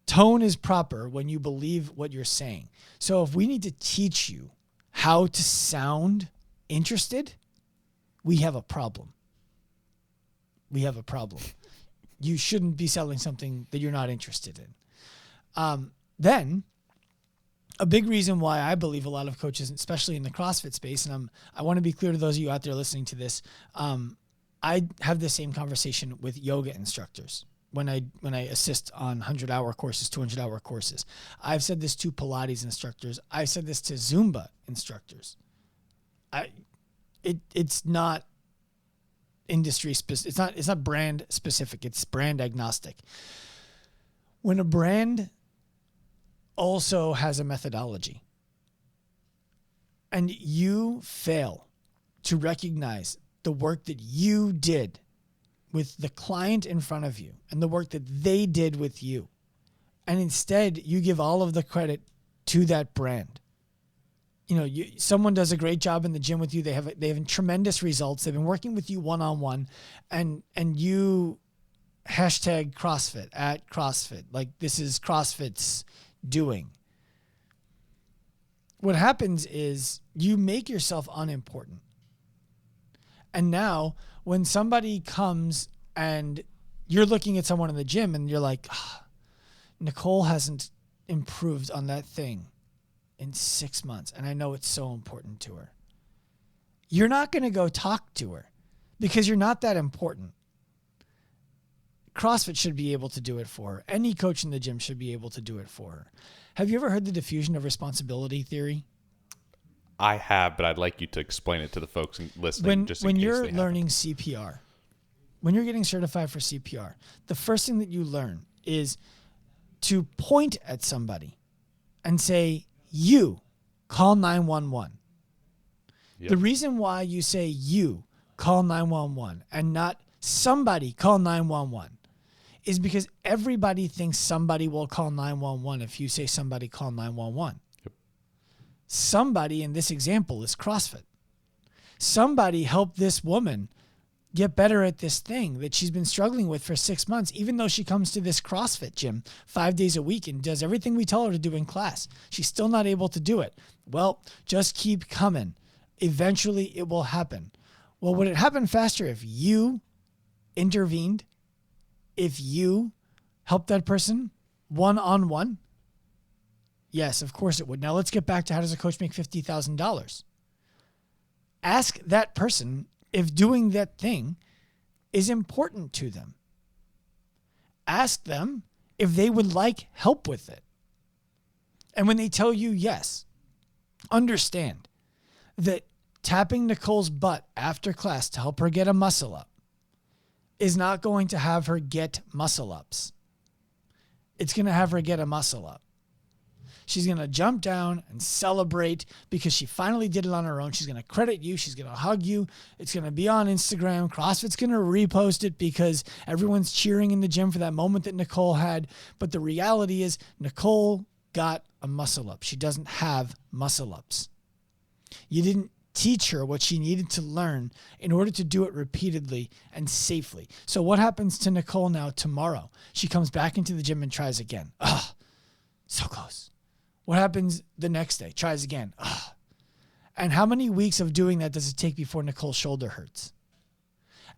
Tone is proper when you believe what you're saying. So if we need to teach you how to sound interested, we have a problem. We have a problem. You shouldn't be selling something that you're not interested in. Then, a big reason why I believe a lot of coaches, especially in the CrossFit space, and I want to be clear to those of you out there listening to this, I have the same conversation with yoga instructors when I assist on 100-hour courses, 200-hour courses. I've said this to Pilates instructors. I've said this to Zumba instructors. It's not industry specific. It's not brand specific. It's brand agnostic. When a brand also has a methodology and you fail to recognize the work that you did with the client in front of you and the work that they did with you, and instead you give all of the credit to that brand. Someone does a great job in the gym with you. They have tremendous results. They've been working with you one-on-one, and you hashtag CrossFit at CrossFit. Like, this is CrossFit's doing. What happens is you make yourself unimportant. And now when somebody comes and you're looking at someone in the gym and you're like, Nicole hasn't improved on that thing in 6 months, and I know it's so important to her. You're not going to go talk to her because you're not that important. CrossFit should be able to do it for her. Any coach in the gym should be able to do it for her. Have you ever heard the diffusion of responsibility theory? I have, but I'd like you to explain it to the folks listening. When you're learning CPR, when you're getting certified for CPR, the first thing that you learn is to point at somebody and say, you, call 911. Yep. The reason why you say you, call 911, and not somebody, call 911, is because everybody thinks somebody will call 911 if you say somebody, call 911. Yep. Somebody in this example is CrossFit. Somebody helped this woman get better at this thing that she's been struggling with for 6 months, even though she comes to this CrossFit gym 5 days a week and does everything we tell her to do in class. She's still not able to do it. Well, just keep coming. Eventually it will happen. Well, would it happen faster if you intervened? If you helped that person one-on-one? Yes, of course it would. Now let's get back to, how does a coach make $50,000? Ask that person if doing that thing is important to them. Ask them if they would like help with it. And when they tell you yes, understand that tapping Nicole's butt after class to help her get a muscle up is not going to have her get muscle ups. It's going to have her get a muscle up. She's going to jump down and celebrate because she finally did it on her own. She's going to credit you. She's going to hug you. It's going to be on Instagram. CrossFit's going to repost it because everyone's cheering in the gym for that moment that Nicole had. But the reality is Nicole got a muscle up. She doesn't have muscle ups. You didn't teach her what she needed to learn in order to do it repeatedly and safely. So what happens to Nicole now tomorrow? She comes back into the gym and tries again. Ugh, so close. What happens the next day? Tries again. Ugh. And how many weeks of doing that does it take before Nicole's shoulder hurts?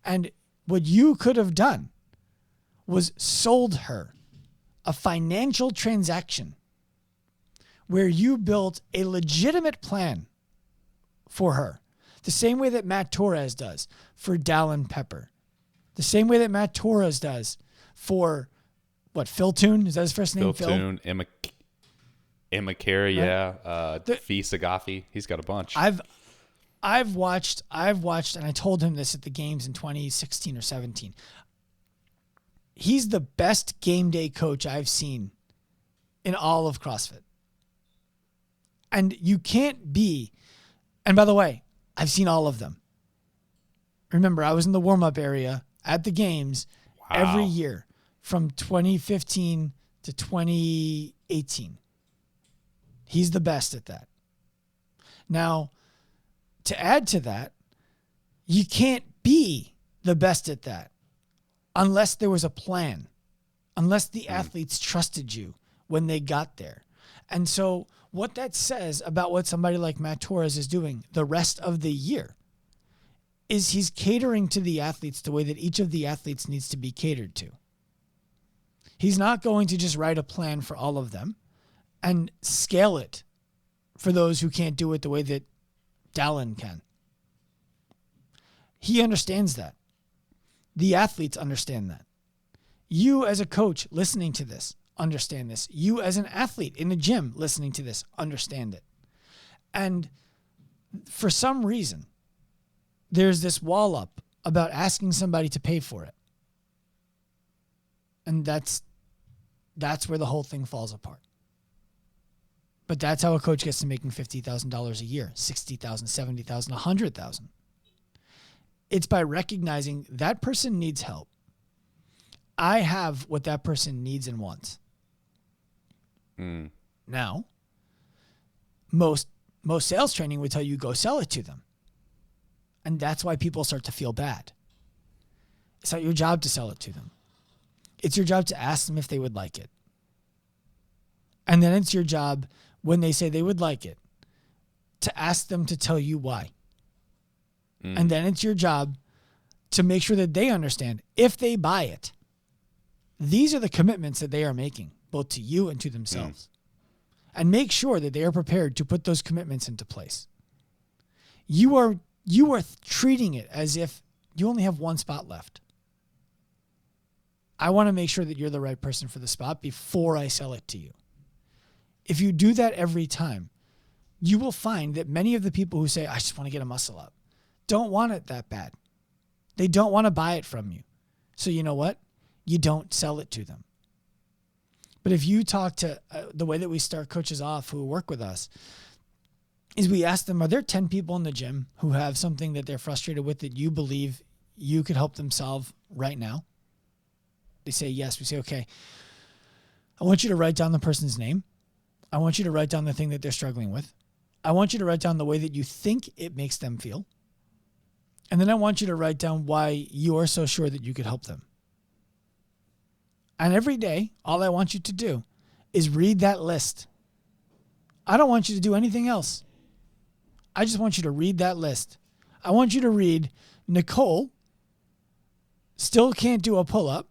And what you could have done was sold her a financial transaction where you built a legitimate plan for her, the same way that Matt Torres does for Dallin Pepper, the same way that Matt Torres does for Phil Toon? Is that his first name? Phil Toon, Emma Carey, right? Yeah, Fee Sagafi. He's got a bunch. I've watched, and I told him this at the games in 2016 or 17. He's the best game day coach I've seen in all of CrossFit. And you can't be. And by the way, I've seen all of them. Remember, I was in the warm-up area at the games every year from 2015 to 2018. He's the best at that. Now, to add to that, you can't be the best at that unless there was a plan, unless the athletes trusted you when they got there. And so what that says about what somebody like Matt Torres is doing the rest of the year is he's catering to the athletes the way that each of the athletes needs to be catered to. He's not going to just write a plan for all of them and scale it for those who can't do it the way that Dallin can. He understands that. The athletes understand that. You as a coach listening to this understand this. You as an athlete in the gym listening to this understand it. And for some reason, there's this wall up about asking somebody to pay for it. And that's where the whole thing falls apart. But that's how a coach gets to making $50,000 a year, $60,000, $70,000, $100,000. It's by recognizing that person needs help. I have what that person needs and wants. Now, most sales training would tell you go sell it to them. And that's why people start to feel bad. It's not your job to sell it to them. It's your job to ask them if they would like it. And then it's your job, when they say they would like it, to ask them to tell you why. And then it's your job to make sure that they understand if they buy it, these are the commitments that they are making, both to you and to themselves. And make sure that they are prepared to put those commitments into place. You are treating it as if you only have one spot left. I want to make sure that you're the right person for the spot before I sell it to you. If you do that every time, you will find that many of the people who say, I just want to get a muscle up, don't want it that bad. They don't want to buy it from you. So you know what? You don't sell it to them. But if you talk to the way that we start coaches off who work with us, is we ask them, are there 10 people in the gym who have something that they're frustrated with that you believe you could help them solve right now? They say yes. We say, okay, I want you to write down the person's name. I want you to write down the thing that they're struggling with. I want you to write down the way that you think it makes them feel. And then I want you to write down why you are so sure that you could help them. And every day, all I want you to do is read that list. I don't want you to do anything else. I just want you to read that list. I want you to read, Nicole still can't do a pull-up.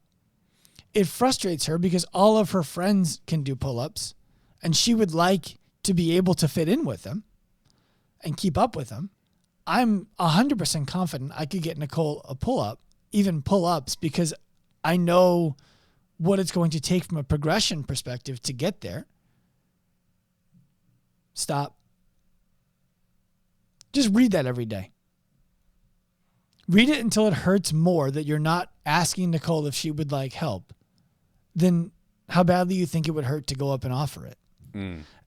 It frustrates her because all of her friends can do pull-ups, and she would like to be able to fit in with them and keep up with them. I'm 100% confident I could get Nicole a pull-up, even pull-ups, because I know what it's going to take from a progression perspective to get there. Stop. Just read that every day. Read it until it hurts more that you're not asking Nicole if she would like help than how badly you think it would hurt to go up and offer it.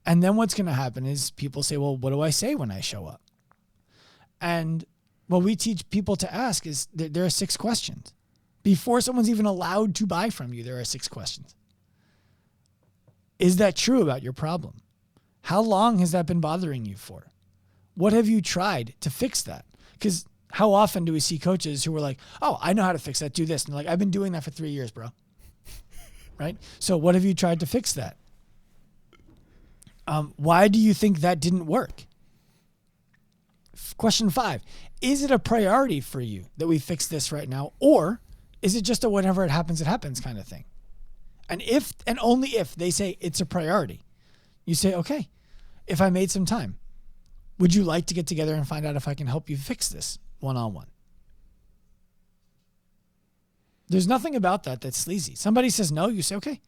And then what's going to happen is people say, well, what do I say when I show up? And what we teach people to ask is there are 6 questions. Before someone's even allowed to buy from you, there are 6 questions. Is that true about your problem? How long has that been bothering you for? What have you tried to fix that? Because how often do we see coaches who are like, oh, I know how to fix that, do this. And they're like, I've been doing that for 3 years, bro. Right? So what have you tried to fix that? Why do you think that didn't work? Question 5, is it a priority for you that we fix this right now? Or is it just a whenever it happens kind of thing? And if, and only if they say it's a priority, you say, okay, if I made some time, would you like to get together and find out if I can help you fix this one-on-one? There's nothing about that that's sleazy. Somebody says no, you say, okay.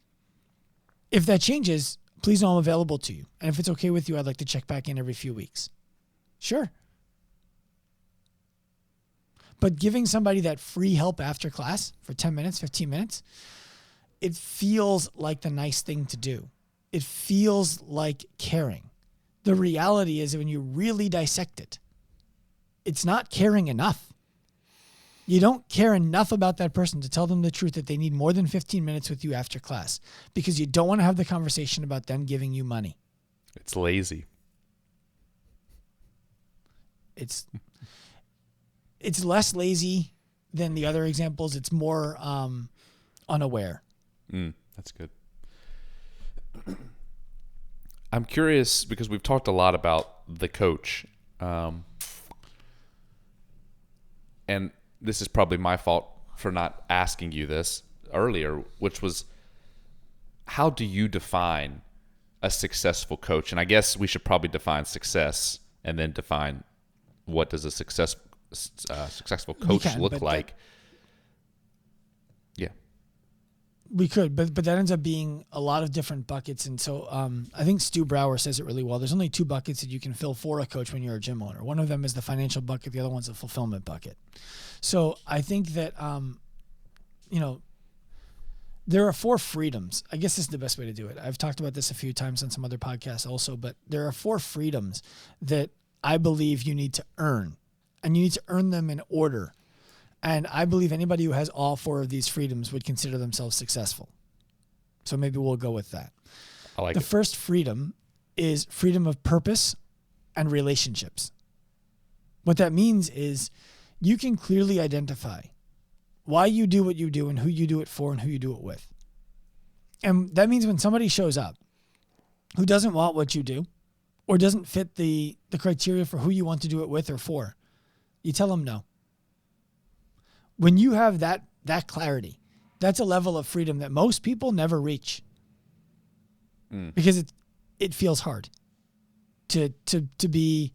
If that changes, please know I'm available to you. And if it's okay with you, I'd like to check back in every few weeks. Sure. But giving somebody that free help after class for 10 minutes, 15 minutes, it feels like the nice thing to do. It feels like caring. The reality is that when you really dissect it, it's not caring enough. You don't care enough about that person to tell them the truth that they need more than 15 minutes with you after class because you don't want to have the conversation about them giving you money. It's lazy. It's less lazy than the other examples. It's more unaware. That's good. I'm curious because we've talked a lot about the coach. And this is probably my fault for not asking you this earlier, which was, how do you define a successful coach? And I guess we should probably define success and then define what does a successful coach look like. Yeah. We could, but that ends up being a lot of different buckets. And so I think Stu Brower says it really well. There's only 2 buckets that you can fill for a coach when you're a gym owner. One of them is the financial bucket. The other one's the fulfillment bucket. So I think that, there are 4 freedoms. I guess this is the best way to do it. I've talked about this a few times on some other podcasts also, but there are 4 freedoms that I believe you need to earn, and you need to earn them in order. And I believe anybody who has all 4 of these freedoms would consider themselves successful. So maybe we'll go with that. I like the it. first freedom is freedom of purpose and relationships. What that means is you can clearly identify why you do what you do and who you do it for and who you do it with. And that means when somebody shows up who doesn't want what you do or doesn't fit the criteria for who you want to do it with or for, you tell them no. When you have that clarity, that's a level of freedom that most people never reach. Because it feels hard to be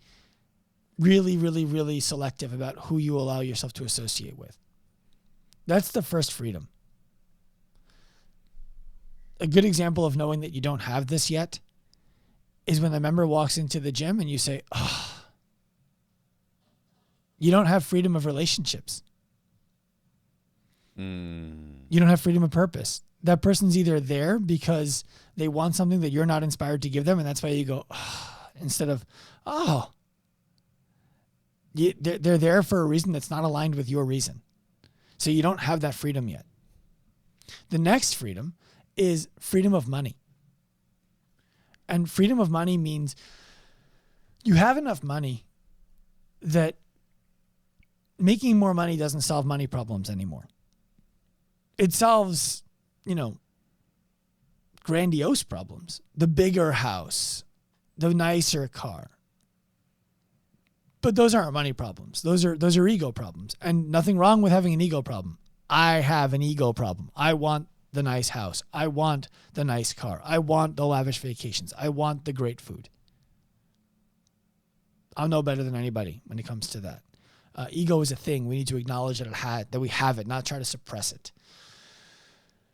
really, really, really selective about who you allow yourself to associate with. That's the first freedom. A good example of knowing that you don't have this yet is when the member walks into the gym and you say, oh, you don't have freedom of relationships. You don't have freedom of purpose. That person's either there because they want something that you're not inspired to give them, and that's why you go, oh, instead of, oh. They're there for a reason that's not aligned with your reason. So you don't have that freedom yet. The next freedom is freedom of money. And freedom of money means you have enough money that making more money doesn't solve money problems anymore. It solves, grandiose problems. The bigger house, the nicer car. But those aren't money problems. Those are ego problems. And nothing wrong with having an ego problem. I have an ego problem. I want the nice house. I want the nice car. I want the lavish vacations. I want the great food. I'm no better than anybody when it comes to that. Ego is a thing. We need to acknowledge that we have it, not try to suppress it.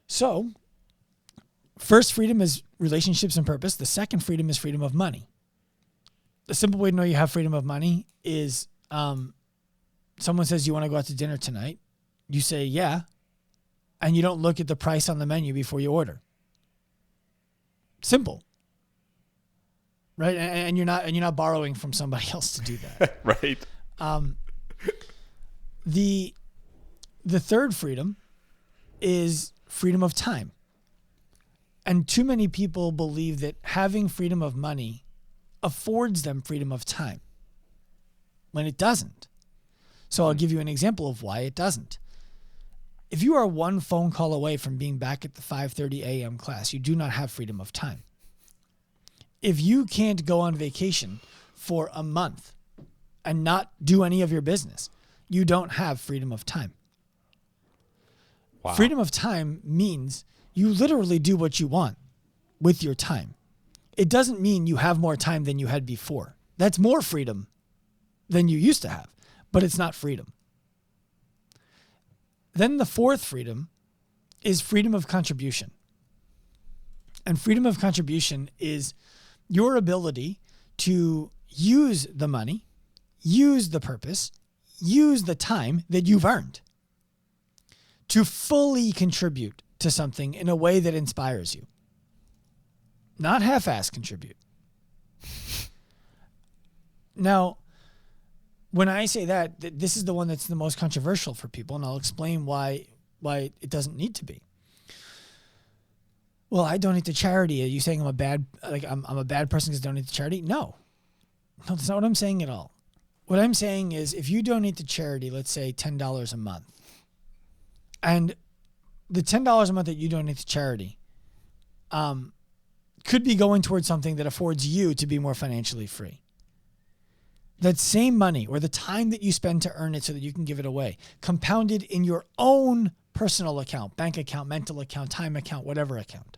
So, first freedom is relationships and purpose. The second freedom is freedom of money. The simple way to know you have freedom of money is someone says, you want to go out to dinner tonight? You say, yeah. And you don't look at the price on the menu before you order. Simple. right? And you're not borrowing from somebody else to do that. Right. The third freedom is freedom of time. And too many people believe that having freedom of money affords them freedom of time, when it doesn't. So I'll give you an example of why it doesn't. If you are one phone call away from being back at the 5:30 a.m. class, you do not have freedom of time. If you can't go on vacation for a month and not do any of your business, you don't have freedom of time. Wow. Freedom of time means you literally do what you want with your time. It doesn't mean you have more time than you had before. That's more freedom than you used to have, but it's not freedom. Then the fourth freedom is freedom of contribution. And freedom of contribution is your ability to use the money, use the purpose, use the time that you've earned to fully contribute to something in a way that inspires you. Not half-ass contribute. Now, when I say that, this is the one that's the most controversial for people, and I'll explain why it doesn't need to be. Well, I donate to charity. Are you saying I'm a bad person because I donate to charity? No, that's not what I'm saying at all. What I'm saying is, if you donate to charity, let's say $10 a month, and the $10 a month that you donate to charity could be going towards something that affords you to be more financially free. That same money, or the time that you spend to earn it so that you can give it away, compounded in your own personal account, bank account, mental account, time account, whatever account,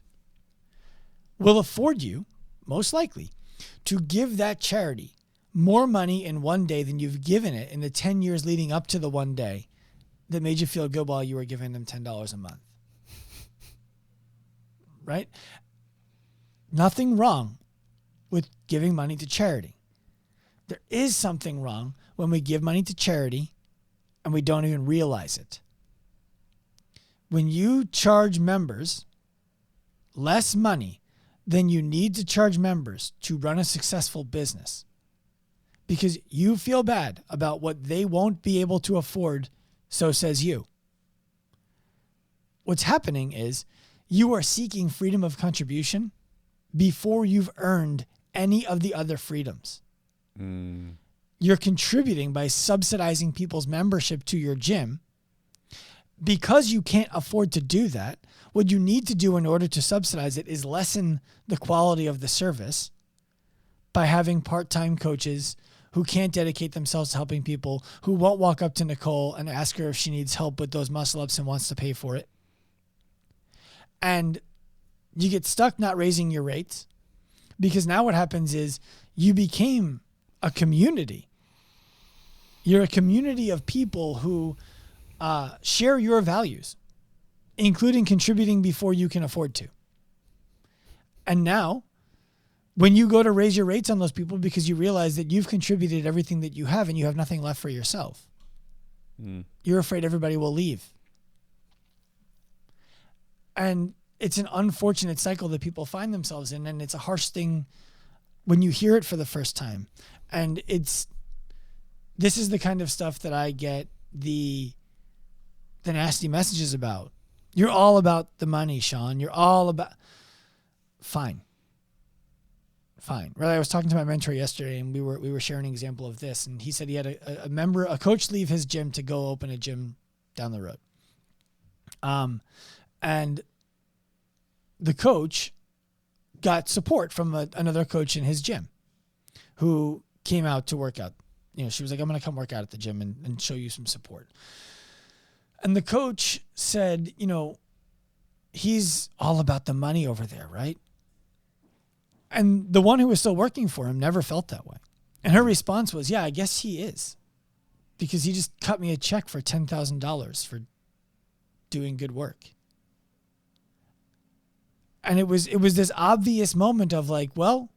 will afford you, most likely, to give that charity more money in one day than you've given it in the 10 years leading up to the one day that made you feel good while you were giving them $10 a month. Right? Nothing wrong with giving money to charity. There is something wrong when we give money to charity and we don't even realize it. When you charge members less money than you need to charge members to run a successful business because you feel bad about what they won't be able to afford, so says you. What's happening is you are seeking freedom of contribution before you've earned any of the other freedoms. You're contributing by subsidizing people's membership to your gym. Because you can't afford to do that, what you need to do in order to subsidize it is lessen the quality of the service by having part-time coaches who can't dedicate themselves to helping people, who won't walk up to Nicole and ask her if she needs help with those muscle-ups and wants to pay for it. And you get stuck not raising your rates because now what happens is you became a community. You're a community of people who share your values, including contributing before you can afford to. And now, when you go to raise your rates on those people because you realize that you've contributed everything that you have and you have nothing left for yourself, you're afraid everybody will leave. And it's an unfortunate cycle that people find themselves in, and it's a harsh thing when you hear it for the first time. And this is the kind of stuff that I get the nasty messages about. You're all about the money, Sean. You're all about... Fine. Right. I was talking to my mentor yesterday, and we were sharing an example of this, and he said he had a coach leave his gym to go open a gym down the road. And the coach got support from another coach in his gym who came out to work out. You know, she was like, I'm going to come work out at the gym and show you some support. And the coach said, you know, he's all about the money over there, right? And the one who was still working for him never felt that way. And her response was, yeah, I guess he is. Because he just cut me a check for $10,000 for doing good work. And it was this obvious moment of like, well,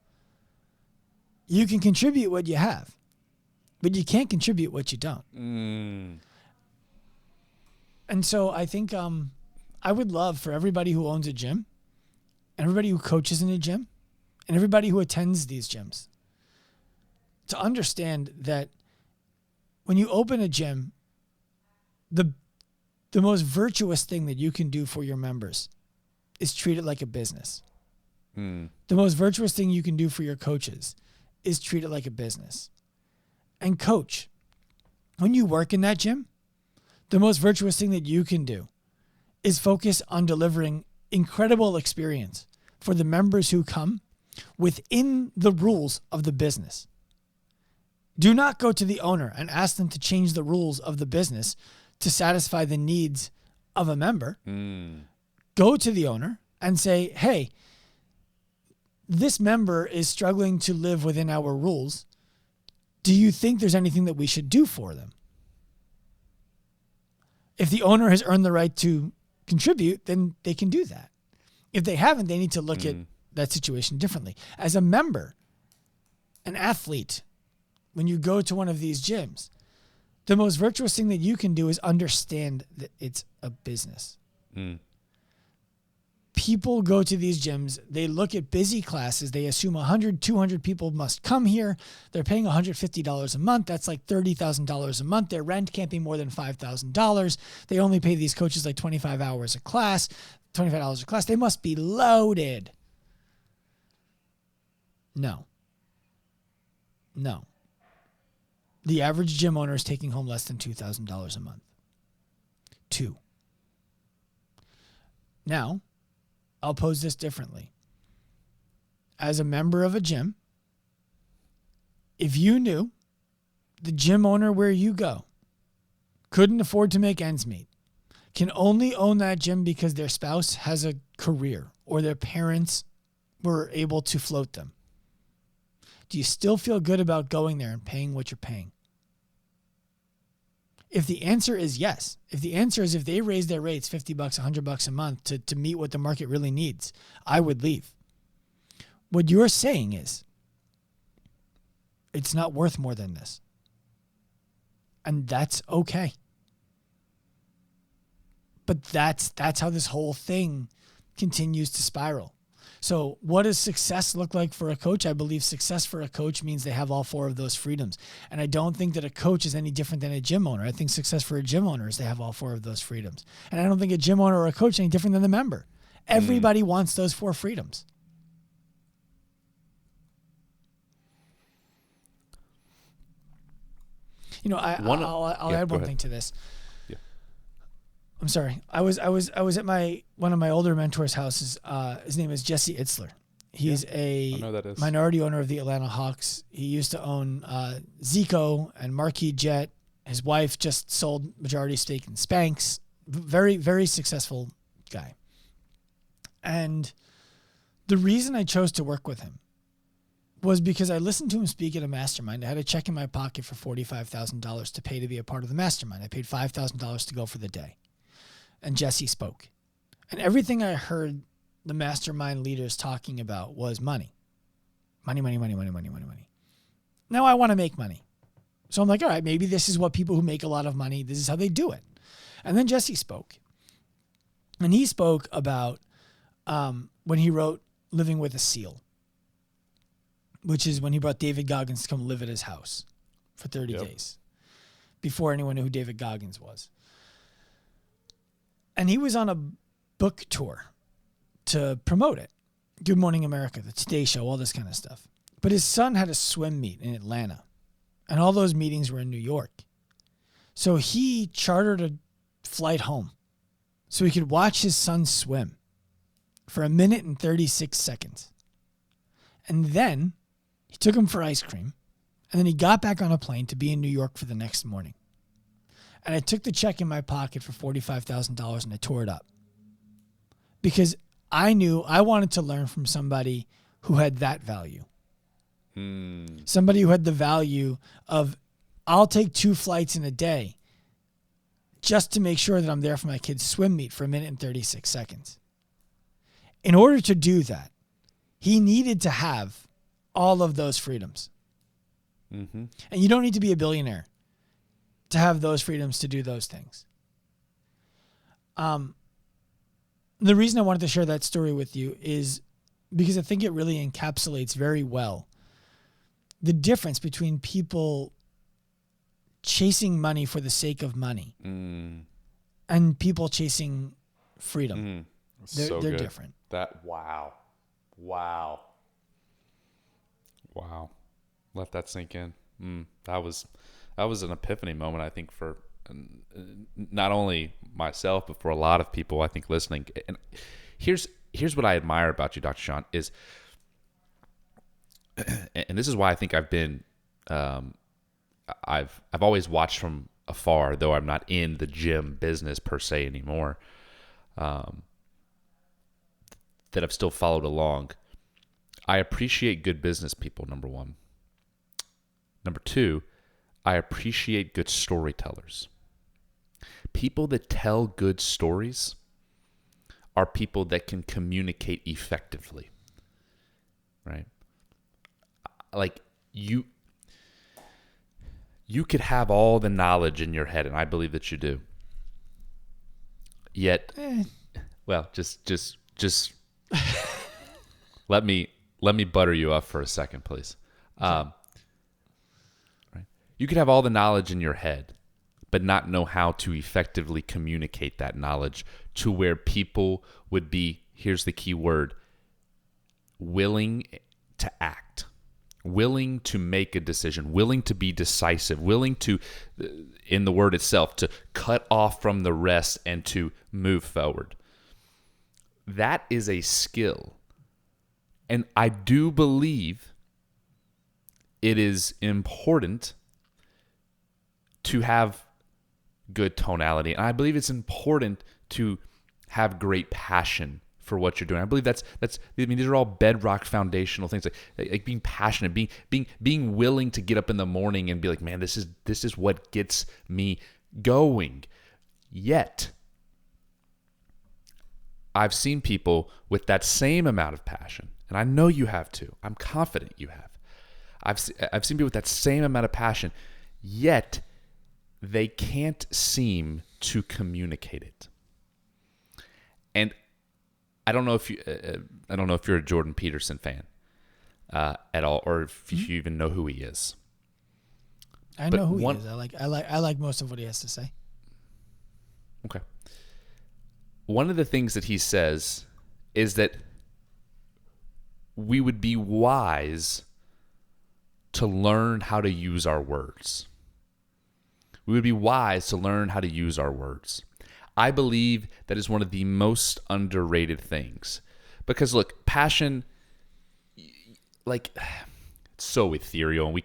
you can contribute what you have, but you can't contribute what you don't. And so I think I would love for everybody who owns a gym, everybody who coaches in a gym, and everybody who attends these gyms to understand that when you open a gym, the most virtuous thing that you can do for your members is treat it like a business. The most virtuous thing you can do for your coaches is treat it like a business. And coach, when you work in that gym, the most virtuous thing that you can do is focus on delivering incredible experience for the members who come within the rules of the business. Do not go to the owner and ask them to change the rules of the business to satisfy the needs of a member. Go to the owner and say, hey, this member is struggling to live within our rules. Do you think there's anything that we should do for them? If the owner has earned the right to contribute, then they can do that. If they haven't, they need to look at that situation differently. As a member, an athlete, when you go to one of these gyms, the most virtuous thing that you can do is understand that it's a business. People go to these gyms, they look at busy classes, they assume 100, 200 people must come here. They're paying $150 a month. That's like $30,000 a month. Their rent can't be more than $5,000. They only pay these coaches like 25 hours a class, $25 a class. They must be loaded. No. The average gym owner is taking home less than $2,000 a month. 2. Now, I'll pose this differently. As a member of a gym, if you knew the gym owner where you go couldn't afford to make ends meet, can only own that gym because their spouse has a career or their parents were able to float them, do you still feel good about going there and paying what you're paying? If the answer is yes, if they raise their rates $50, $100 a month to meet what the market really needs, I would leave. What you're saying is, it's not worth more than this. And that's okay. But that's how this whole thing continues to spiral. So what does success look like for a coach? I believe success for a coach means they have all 4 of those freedoms. And I don't think that a coach is any different than a gym owner. I think success for a gym owner is they have all 4 of those freedoms. And I don't think a gym owner or a coach is any different than the member. Everybody wants those 4 freedoms. You know, I'll add one thing to this. I'm sorry. I was at one of my older mentors' houses. His name is Jesse Itzler. He's a minority owner of the Atlanta Hawks. He used to own Zico and Marquis Jet. His wife just sold majority stake in Spanx. Very, very successful guy. And the reason I chose to work with him was because I listened to him speak at a mastermind. I had a check in my pocket for $45,000 to pay to be a part of the mastermind. I paid $5,000 to go for the day. And Jesse spoke. And everything I heard the mastermind leaders talking about was money. Money. Now I want to make money. So I'm like, all right, maybe this is what people who make a lot of money, this is how they do it. And then Jesse spoke. And he spoke about when he wrote Living with a Seal, which is when he brought David Goggins to come live at his house for 30 days before anyone knew who David Goggins was. And he was on a book tour to promote it. Good Morning America, the Today Show, all this kind of stuff. But his son had a swim meet in Atlanta. And all those meetings were in New York. So he chartered a flight home so he could watch his son swim for 1 minute and 36 seconds. And then he took him for ice cream. And then he got back on a plane to be in New York for the next morning. And I took the check in my pocket for $45,000 and I tore it up. Because I knew I wanted to learn from somebody who had that value. Somebody who had the value of, I'll take 2 flights in a day just to make sure that I'm there for my kid's swim meet for 1 minute and 36 seconds. In order to do that, he needed to have all of those freedoms. And you don't need to be a billionaire to have those freedoms to do those things. The reason I wanted to share that story with you is because I think it really encapsulates very well the difference between people chasing money for the sake of money and people chasing freedom. They're good. different. Wow. Let that sink in. That was an epiphany moment, I think, for not only myself, but for a lot of people, I think, listening. And here's what I admire about you, Dr. Sean, is, and this is why I think I've been, I've always watched from afar, though I'm not in the gym business per se anymore, that I've still followed along. I appreciate good business people, number one. Number two, I appreciate good storytellers. People that tell good stories are people that can communicate effectively, right? Like you could have all the knowledge in your head, and I believe that you do. Yet, well, just let me butter you up for a second, please. Right? You could have all the knowledge in your head, but not know how to effectively communicate that knowledge to where people would be, here's the key word, willing to act, willing to make a decision, willing to be decisive, willing to, in the word itself, to cut off from the rest and to move forward. That is a skill. And I do believe it is important to have good tonality. And I believe it's important to have great passion for what you're doing. I believe that's these are all bedrock foundational things, like being passionate, being willing to get up in the morning and be like, man, this is what gets me going. Yet I've seen people with that same amount of passion, and I know you have too. I'm confident you have. I've seen people with that same amount of passion, yet they can't seem to communicate it. And I don't know if you're a Jordan Peterson fan at all, or if you even know who he is. I know who he is. I like most of what he has to say. Okay. One of the things that he says is that we would be wise to learn how to use our words. We would be wise to learn how to use our words. I believe that is one of the most underrated things. Because look, passion, like, it's so ethereal, and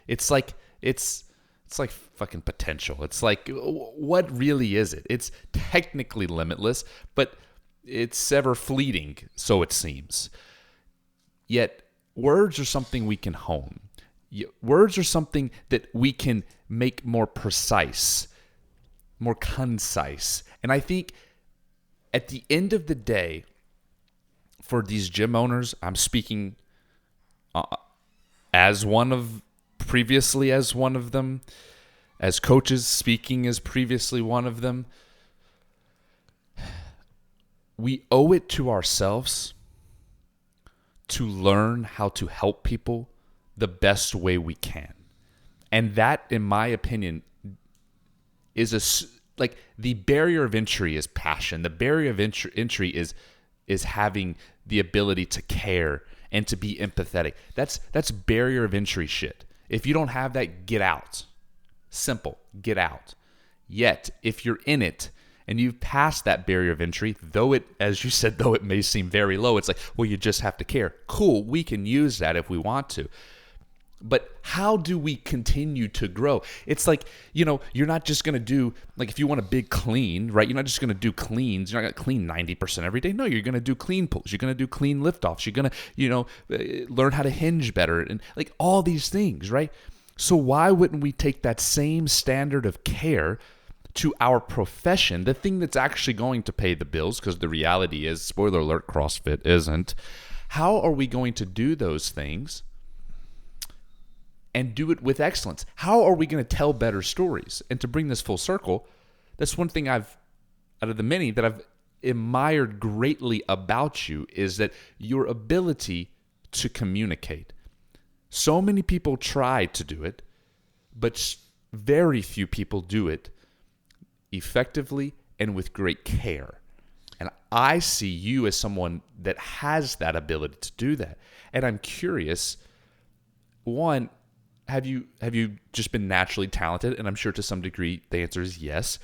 it's like fucking potential. It's like, what really is it? It's technically limitless, but it's ever fleeting, so it seems. Yet, words are something we can hone. Words are something that we can make more precise, more concise. And I think at the end of the day, for these gym owners, I'm speaking previously as one of them, as coaches speaking as previously one of them. We owe it to ourselves to learn how to help people the best way we can. And that, in my opinion, is like the barrier of entry is passion. The barrier of entry is having the ability to care and to be empathetic. That's barrier of entry shit. If you don't have that, get out. Simple, get out. Yet, if you're in it and you've passed that barrier of entry, though it, as you said, though it may seem very low, it's like, well, you just have to care. Cool, we can use that if we want to. But how do we continue to grow? It's like, you're not just going to do, like, if you want a big clean, right? You're not just going to do cleans. You're not going to clean 90% every day. No, you're going to do clean pulls. You're going to do clean liftoffs. You're going to, learn how to hinge better and like all these things, right? So why wouldn't we take that same standard of care to our profession, the thing that's actually going to pay the bills? Because the reality is, spoiler alert, CrossFit isn't. How are we going to do those things and do it with excellence? How are we going to tell better stories? And to bring this full circle, that's one thing out of the many that admired greatly about you is that your ability to communicate. So many people try to do it, but very few people do it effectively and with great care. And I see you as someone that has that ability to do that. And I'm curious, one, have you just been naturally talented? And I'm sure to some degree the answer is yes.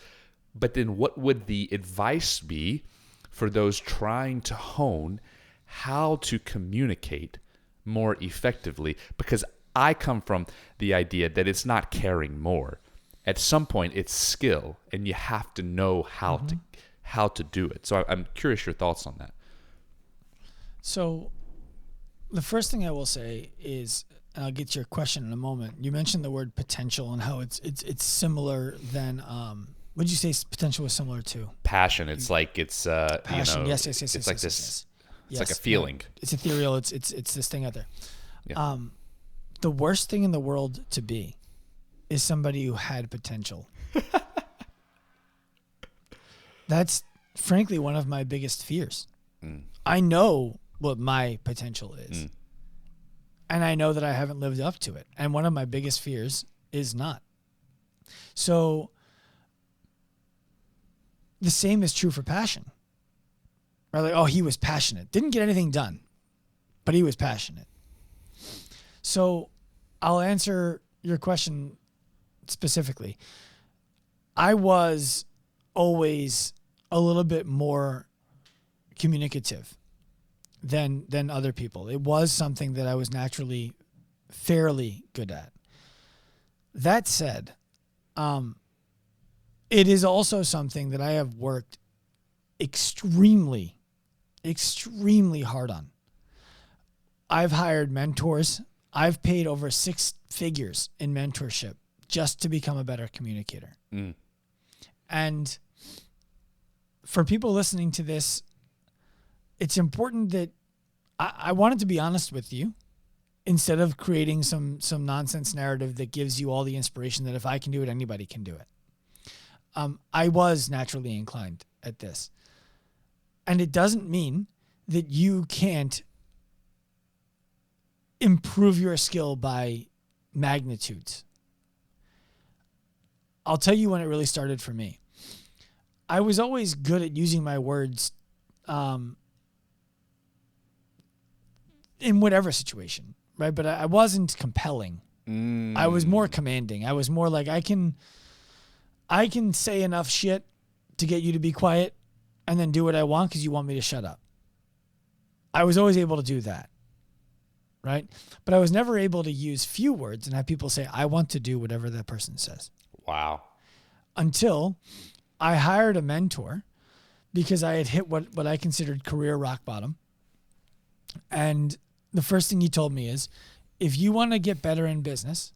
But then what would the advice be for those trying to hone how to communicate more effectively? Because I come from the idea that it's not caring more. At some point, it's skill, and you have to know how to do it. So I'm curious your thoughts on that. So the first thing I will say is, and I'll get to your question in a moment. You mentioned the word potential and how it's similar than what did you say potential was similar to? Passion. It's like it's passion. Yes. It's like this. It's Yes. like a feeling. No, it's ethereal. It's this thing out there. Yeah. The worst thing in the world to be is somebody who had potential. That's frankly one of my biggest fears. I know what my potential is. And I know that I haven't lived up to it. And one of my biggest fears is not. So the same is true for passion. Right? Like, oh, he was passionate. Didn't get anything done, but he was passionate. So I'll answer your question specifically. I was always a little bit more communicative than other people. It was something that I was naturally fairly good at. That said, it is also something that I have worked extremely hard on. I've hired mentors. I've paid over 6 figures in mentorship just to become a better communicator. And for people listening to this, it's important that I wanted to be honest with you instead of creating some nonsense narrative that gives you all the inspiration that if I can do it, anybody can do it. I was naturally inclined at this. And it doesn't mean that you can't improve your skill by magnitudes. I'll tell you when it really started for me. I was always good at using my words in whatever situation, right? But I wasn't compelling. I was more commanding. I was more like, I can say enough shit to get you to be quiet and then do what I want because you want me to shut up. I was always able to do that, right? But I was never able to use few words and have people say, I want to do whatever that person says. Wow. Until I hired a mentor because I had hit what I considered career rock bottom. And the first thing he told me is, if you want to get better in business,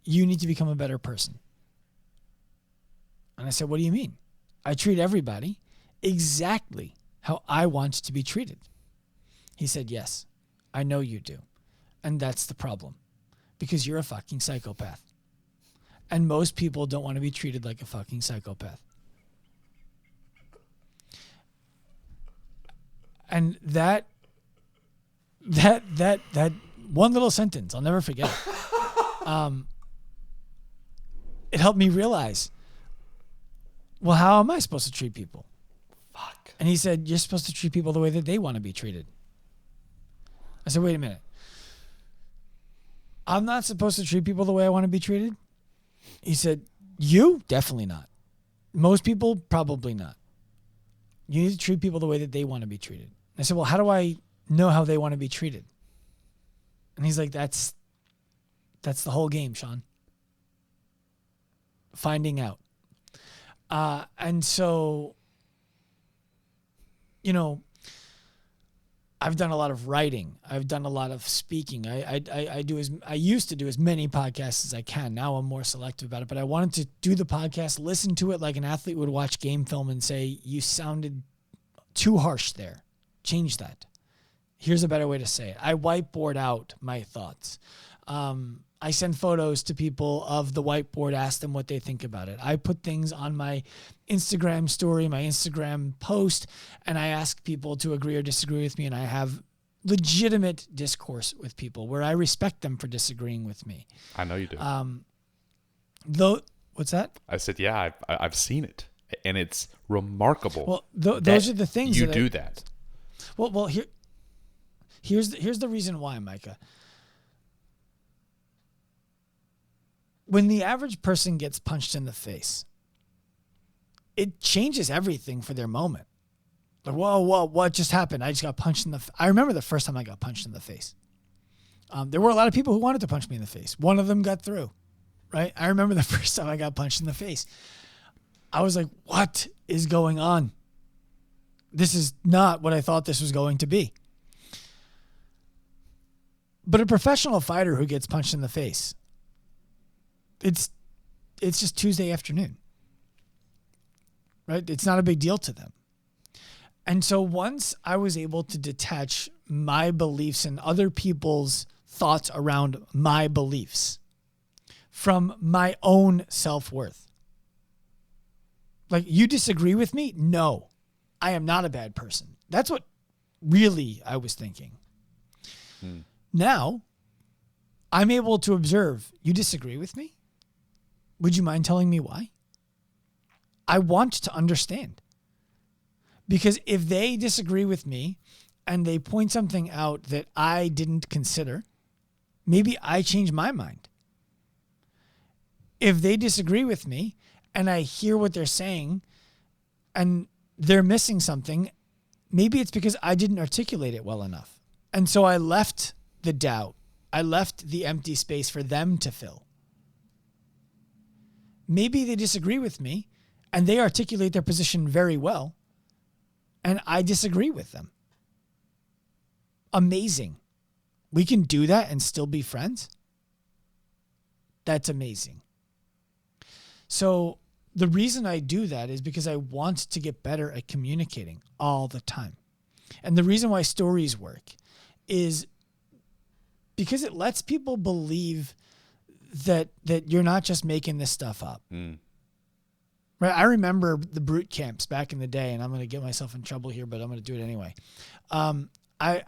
you need to become a better person. And I said, what do you mean? I treat everybody exactly how I want to be treated. He said, yes, I know you do. And that's the problem, because you're a fucking psychopath. And most people don't want to be treated like a fucking psychopath. And that one little sentence, I'll never forget it. It helped me realize, well, how am I supposed to treat people? Fuck. And he said, you're supposed to treat people the way that they want to be treated. I said, wait a minute. I'm not supposed to treat people the way I want to be treated? He said, you? Definitely not. Most people? Probably not. You need to treat people the way that they want to be treated. I said, well, how do I know how they want to be treated? And he's like, that's the whole game, Sean. Finding out. And so, I've done a lot of writing. I've done a lot of speaking. I used to do as many podcasts as I can. Now I'm more selective about it, but I wanted to do the podcast, listen to it like an athlete would watch game film and say, you sounded too harsh there. Change that. Here's a better way to say it. I whiteboard out my thoughts. I send photos to people of the whiteboard, ask them what they think about it. I put things on my Instagram story, my Instagram post, and I ask people to agree or disagree with me, and I have legitimate discourse with people where I respect them for disagreeing with me. I know you do. Though, what's that? I said, yeah, I've seen it, and it's remarkable. Well, those are the things you that do that. Well, here's the reason why, Micah. When the average person gets punched in the face, it changes everything for their moment. Like, whoa, what just happened? I just got punched in the I remember the first time I got punched in the face. There were a lot of people who wanted to punch me in the face. One of them got through, right? I remember the first time I got punched in the face. I was like, what is going on? This is not what I thought this was going to be. But a professional fighter who gets punched in the face, it's just Tuesday afternoon, right? It's not a big deal to them. And so once I was able to detach my beliefs and other people's thoughts around my beliefs from my own self-worth, like, you disagree with me? No, I am not a bad person. That's what really I was thinking. Now, I'm able to observe, you disagree with me? Would you mind telling me why? I want to understand. Because if they disagree with me and they point something out that I didn't consider, maybe I change my mind. If they disagree with me and I hear what they're saying and they're missing something, maybe it's because I didn't articulate it well enough. And so I left the doubt. I left the empty space for them to fill. Maybe they disagree with me and they articulate their position very well, and I disagree with them. Amazing. We can do that and still be friends. That's amazing. So the reason I do that is because I want to get better at communicating all the time. And the reason why stories work is because it lets people believe that you're not just making this stuff up. Right? I remember the brute camps back in the day, and I'm going to get myself in trouble here, but I'm going to do it anyway. I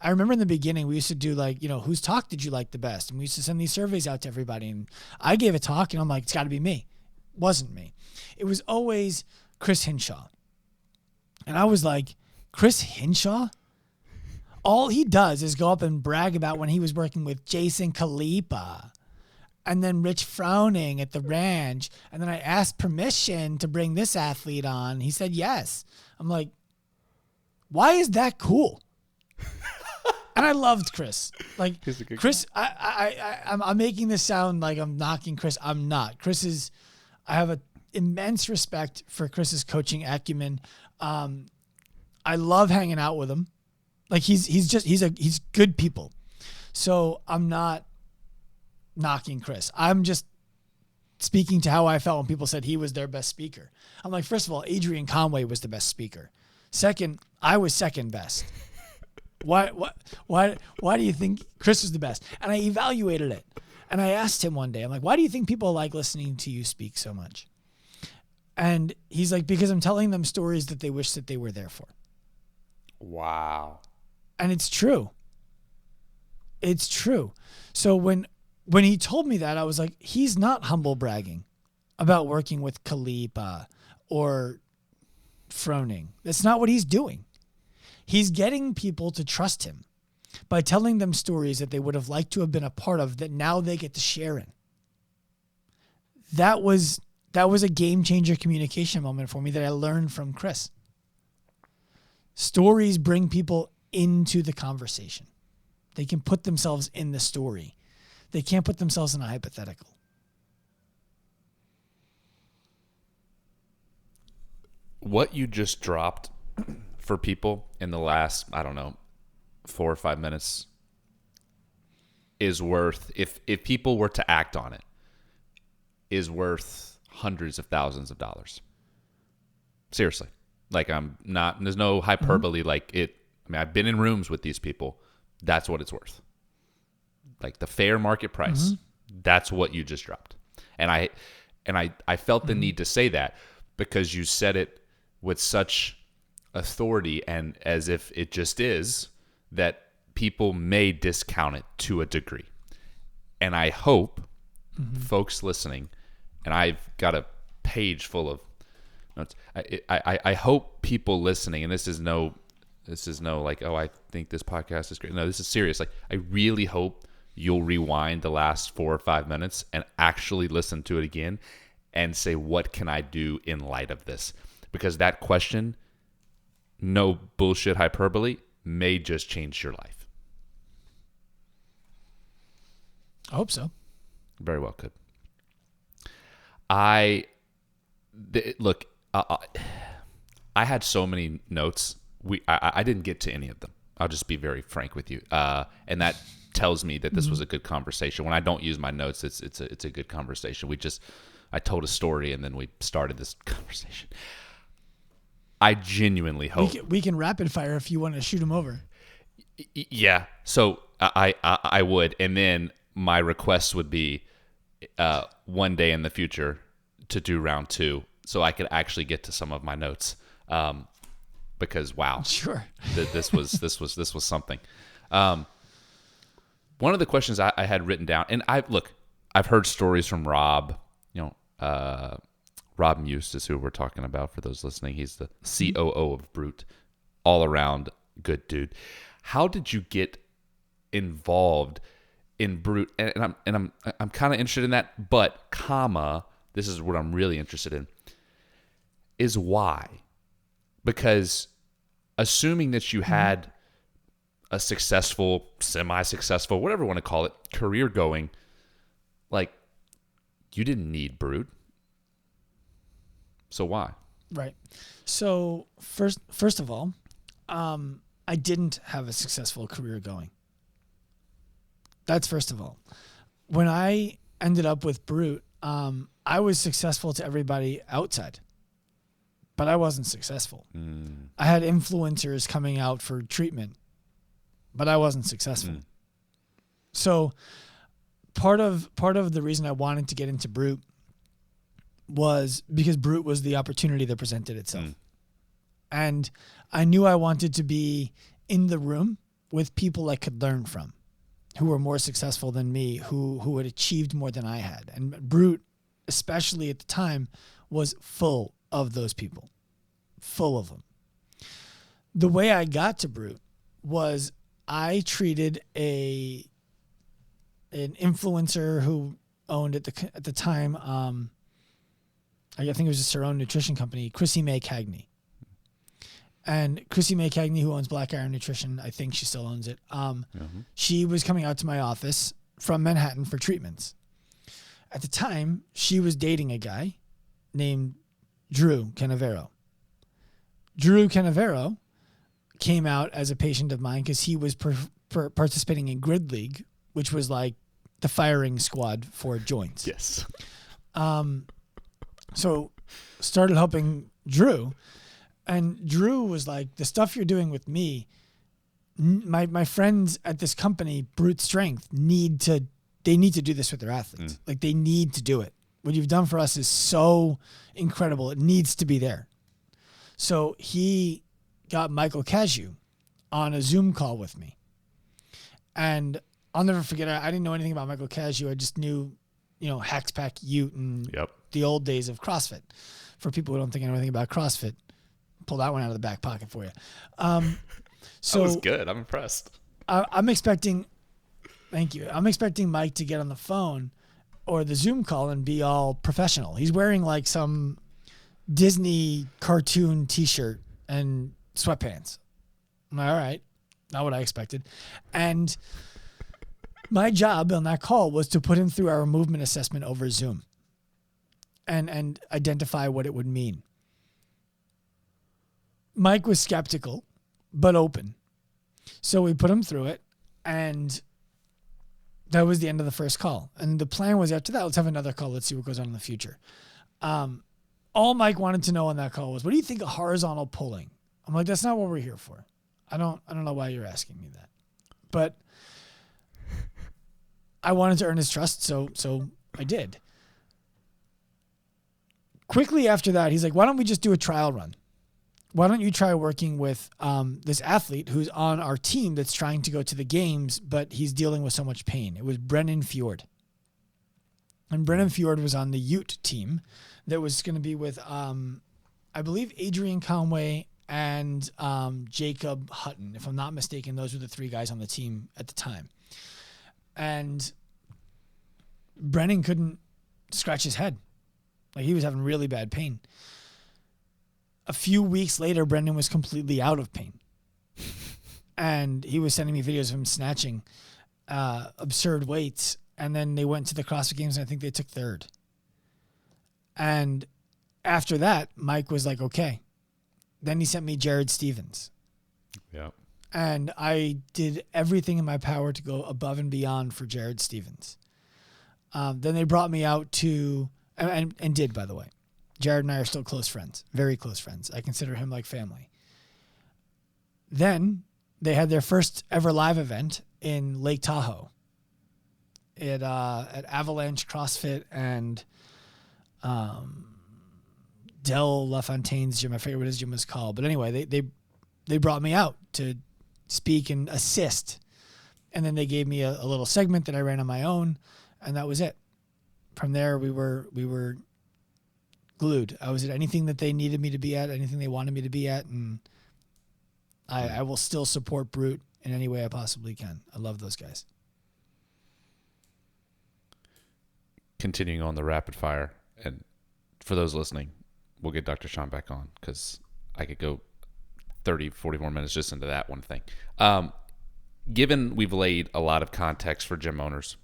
remember in the beginning, we used to do, like, whose talk did you like the best? And we used to send these surveys out to everybody. And I gave a talk, and I'm like, it's got to be me. It wasn't me. It was always Chris Hinshaw. And I was like, Chris Hinshaw? All he does is go up and brag about when he was working with Jason Kalipa and then Rich Frowning at the ranch. And then I asked permission to bring this athlete on. He said yes. I'm like, why is that cool? And I loved Chris. Like, Chris, I'm making this sound like I'm knocking Chris. I'm not. I have an immense respect for Chris's coaching acumen. I love hanging out with him. Like, he's good people. So I'm not knocking Chris. I'm just speaking to how I felt when people said he was their best speaker. I'm like, first of all, Adrian Conway was the best speaker. Second, I was second best. Why do you think Chris was the best? And I evaluated it. And I asked him one day, I'm like, why do you think people like listening to you speak so much? And he's like, because I'm telling them stories that they wish that they were there for. Wow. And it's true. It's true. So when he told me that, I was like, he's not humble bragging about working with Kalipa or Froning. That's not what he's doing. He's getting people to trust him by telling them stories that they would have liked to have been a part of that now they get to share in. That was a game changer communication moment for me that I learned from Chris. Stories bring people into the conversation. They can put themselves in the story. They can't put themselves in a hypothetical. What you just dropped for people in the last, 4 or 5 minutes is worth, if people were to act on it, is worth hundreds of thousands of dollars. Seriously. Like, there's no hyperbole. Like, I've been in rooms with these people. That's what it's worth. Like, the fair market price, That's what you just dropped. And I felt the need to say that because you said it with such authority and as if it just is, that people may discount it to a degree. And I hope folks listening, and I've got a page full of notes. I hope people listening, and this is no like, oh, I think this podcast is great. No, this is serious. Like, I really hope you'll rewind the last 4 or 5 minutes and actually listen to it again and say, what can I do in light of this? Because that question, no bullshit hyperbole, may just change your life. I hope so. Very well could. I had so many notes. I didn't get to any of them. I'll just be very frank with you. And that tells me that this was a good conversation. When I don't use my notes, it's a good conversation. I told a story and then we started this conversation. I genuinely hope we can rapid fire if you want to shoot them over. Yeah. So I would, and then my request would be one day in the future to do round 2, so I could actually get to some of my notes. Because wow, sure, this was something. One of the questions I had written down, and I've heard stories from Rob. Rob Muse is who we're talking about for those listening. He's the COO of Brute, all around good dude. How did you get involved in Brute? And I'm kind of interested in that, but this is what I'm really interested in, is why. Because assuming that you had a successful, semi-successful, whatever you want to call it, career going, like, you didn't need Brute. So why? Right. So first of all, I didn't have a successful career going. That's first of all. When I ended up with Brute, I was successful to everybody outside, but I wasn't successful. I had influencers coming out for treatment, but I wasn't successful. So part of the reason I wanted to get into Brute was because Brute was the opportunity that presented itself. And I knew I wanted to be in the room with people I could learn from, who were more successful than me, who had achieved more than I had. And Brute, especially at the time, was full of those people, full of them. The way I got to Brute was I treated an influencer who owned at the time, I think it was just her own nutrition company, Chrissy May Cagney. And Chrissy May Cagney, who owns Black Iron Nutrition, I think she still owns it. She was coming out to my office from Manhattan for treatments. At the time, she was dating a guy named Drew Canavero. Drew Canavero came out as a patient of mine because he was participating in Grid League, which was like the firing squad for joints. Yes. So started helping Drew, and Drew was like, the stuff you're doing with me, my friends at this company, Brute Strength, need to do this with their athletes. Like, they need to do it. What you've done for us is so incredible. It needs to be there. So he got Michael Cashew on a Zoom call with me. And I'll never forget, I didn't know anything about Michael Cashew. I just knew, Hackspack, Ute, and the old days of CrossFit. For people who don't think anything about CrossFit, pull that one out of the back pocket for you. So that was good. I'm impressed. I'm expecting, thank you. I'm expecting Mike to get on the phone or the Zoom call and be all professional. He's wearing like some Disney cartoon t-shirt and sweatpants. I'm like, all right, not what I expected. And my job on that call was to put him through our movement assessment over Zoom and identify what it would mean. Mike was skeptical, but open. So we put him through it, and that was the end of the first call. And the plan was, after that, let's have another call. Let's see what goes on in the future. All Mike wanted to know on that call was, what do you think of horizontal pulling? I'm like, that's not what we're here for. I don't know why you're asking me that. But I wanted to earn his trust, so I did. Quickly after that, he's like, why don't we just do a trial run? Why don't you try working with this athlete who's on our team that's trying to go to the games, but he's dealing with so much pain? It was Brennan Fjord. And Brennan Fjord was on the Ute team that was going to be with, I believe, Adrian Conway and Jacob Hutton. If I'm not mistaken, those were the three guys on the team at the time. And Brennan couldn't scratch his head. Like, he was having really bad pain. A few weeks later, Brendan was completely out of pain. And he was sending me videos of him snatching absurd weights. And then they went to the CrossFit Games, and I think they took third. And after that, Mike was like, okay. Then he sent me Jared Stevens. Yeah. And I did everything in my power to go above and beyond for Jared Stevens. Then they brought me out to, and did, by the way. Jared and I are still close friends, very close friends. I consider him like family. Then they had their first ever live event in Lake Tahoe at Avalanche CrossFit and Del LaFontaine's gym. I forget what his gym was called. But anyway, they brought me out to speak and assist. And then they gave me a little segment that I ran on my own, and that was it. From there, we were glued. I was at anything that they needed me to be at, anything they wanted me to be at, and I will still support Brute in any way I possibly can. I love those guys. Continuing on the rapid fire, and for those listening, we'll get Dr. Sean back on because I could go 30, 40 more minutes just into that one thing. Given we've laid a lot of context for gym owners,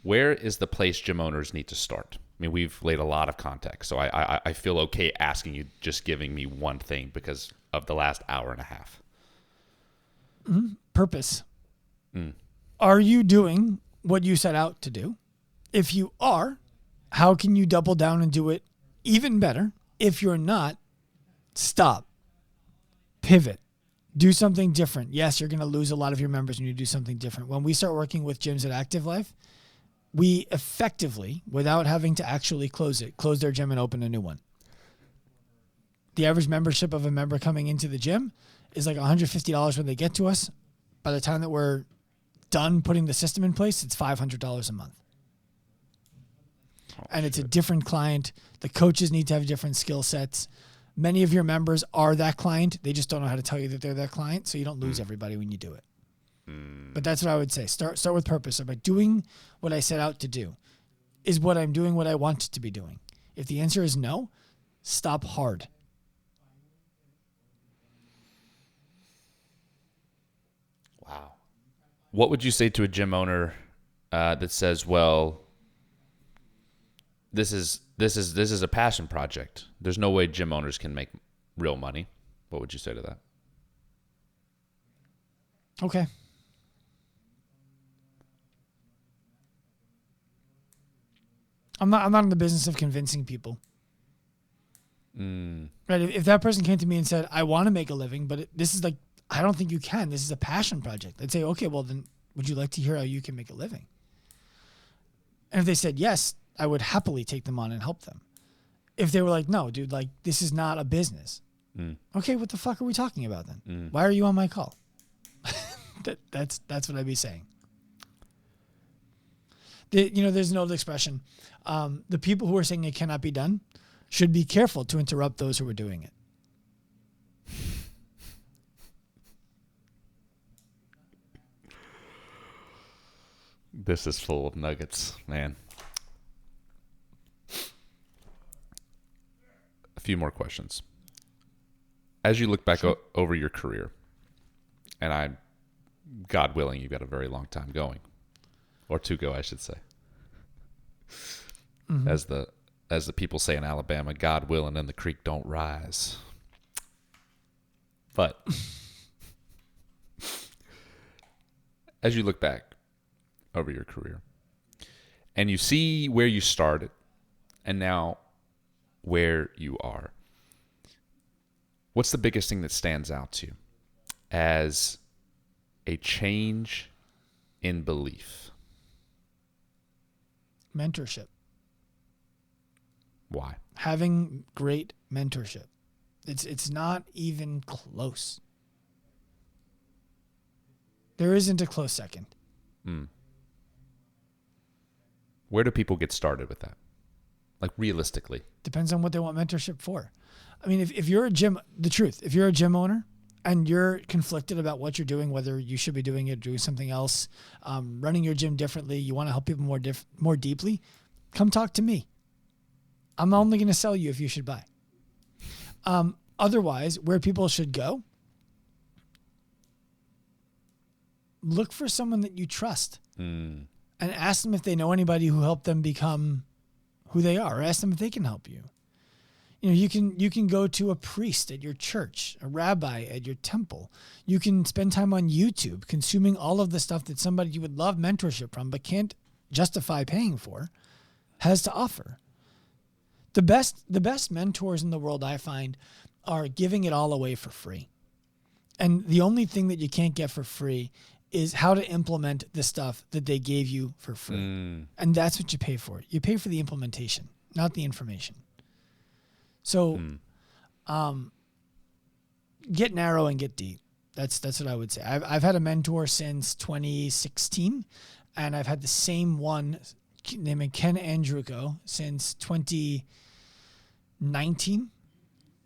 where is the place gym owners need to start? I mean, we've laid a lot of context, so I feel okay asking you, just giving me one thing because of the last hour and a half. Purpose. Are you doing what you set out to do? If you are, how can you double down and do it even better? If you're not, stop. Pivot. Do something different. Yes, you're going to lose a lot of your members when you do something different. When we start working with gyms at Active Life, we effectively, without having to actually close their gym and open a new one. The average membership of a member coming into the gym is like $150 when they get to us. By the time that we're done putting the system in place, it's $500 a month. And it's a different client. The coaches need to have different skill sets. Many of your members are that client. They just don't know how to tell you that they're that client, so you don't lose everybody when you do it. But that's what I would say. Start with purpose. By doing what I set out to do. Is what I'm doing what I want to be doing? If the answer is no, stop hard. Wow. What would you say to a gym owner that says, well, this is a passion project. There's no way gym owners can make real money. What would you say to that? Okay. I'm not in the business of convincing people. Right? If that person came to me and said, I want to make a living, but this is like, I don't think you can. This is a passion project. I'd say, okay, well then would you like to hear how you can make a living? And if they said yes, I would happily take them on and help them. If they were like, no, dude, like this is not a business. Okay, what the fuck are we talking about then? Why are you on my call? That's what I'd be saying. There's an old expression. The people who are saying it cannot be done should be careful to interrupt those who are doing it. This is full of nuggets, man. A few more questions. As you look back over your career, and God willing, you've got a very long time going, or to go, I should say. As the people say in Alabama, God willing, and the creek don't rise. But as you look back over your career, and you see where you started, and now where you are, what's the biggest thing that stands out to you as a change in belief? mentorship. Why? Having great mentorship. It's not even close. There isn't a close second. Where do people get started with that? Like realistically? Depends on what they want mentorship for. I mean, if you're a gym, the truth, if you're a gym owner and you're conflicted about what you're doing, whether you should be doing it, doing something else, running your gym differently, you want to help people more deeply, come talk to me. I'm only going to sell you if you should buy. Otherwise, where people should go, look for someone that you trust and ask them if they know anybody who helped them become who they are, or ask them if they can help you. You know, you can go to a priest at your church, a rabbi at your temple. You can spend time on YouTube consuming all of the stuff that somebody you would love mentorship from but can't justify paying for has to offer. The best mentors in the world, I find, are giving it all away for free. And the only thing that you can't get for free is how to implement the stuff that they gave you for free. And that's what you pay for. You pay for the implementation, not the information. So get narrow and get deep. That's what I would say. I've had a mentor since 2016, and I've had the same one named Ken Andruko since 2019,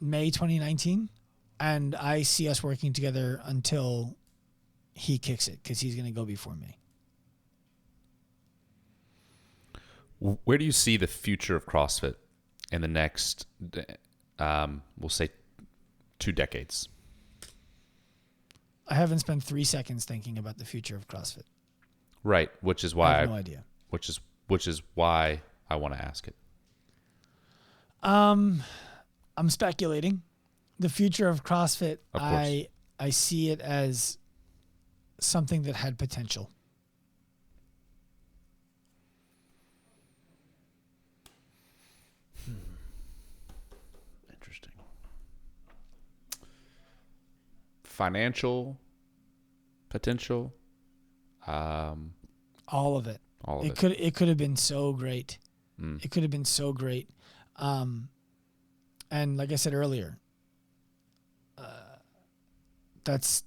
May 2019. And I see us working together until he kicks it, because he's going to go before me. Where do you see the future of CrossFit in the next, we'll say, 2 decades? I haven't spent 3 seconds thinking about the future of CrossFit. Right, which is why I have no idea. Which is why I want to ask it. I'm speculating. The future of CrossFit, Of course. I see it as something that had potential. Interesting. Financial potential. All of it. It could have been so great. It could have been so great. And like I said earlier, that's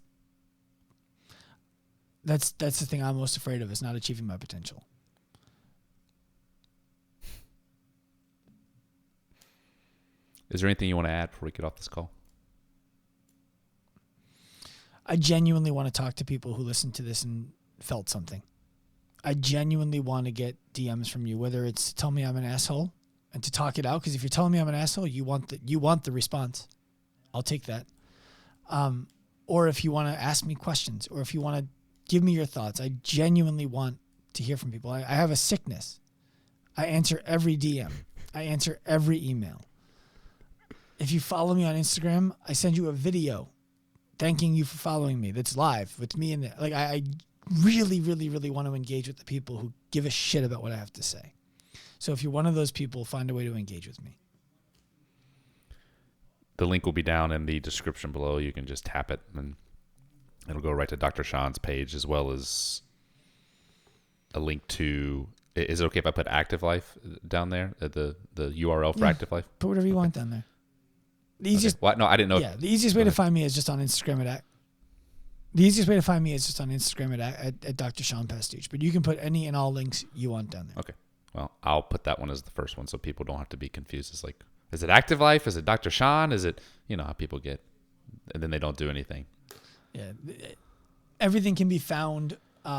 the thing I'm most afraid of, is not achieving my potential. Is there anything you want to add before we get off this call? I genuinely want to talk to people who listened to this and felt something. I genuinely want to get DMs from you, whether it's to tell me I'm an asshole and to talk it out, because if you're telling me I'm an asshole, you want the response. I'll take that. Or if you want to ask me questions, or if you want to give me your thoughts, I genuinely want to hear from people. I have a sickness. I answer every DM. I answer every email. If you follow me on Instagram, I send you a video thanking you for following me. That's live with me in there. Like, I really, really, really want to engage with the people who give a shit about what I have to say. So if you're one of those people, find a way to engage with me. The link will be down in the description below. You can just tap it and it'll go right to Dr. Sean's page, as well as a link to, is it okay if I put Active Life down there, the URL for Active Life? Put whatever you want down there. The easiest, What? No, I didn't know. Yeah, the easiest way to find me is just on Instagram at Dr. Sean Pastuch. But you can put any and all links you want down there. Okay. Well, I'll put that one as the first one so people don't have to be confused. It's like, is it Active Life? Is it Dr. Sean? Is it, you know how people get, and then they don't do anything. Yeah. Everything can be found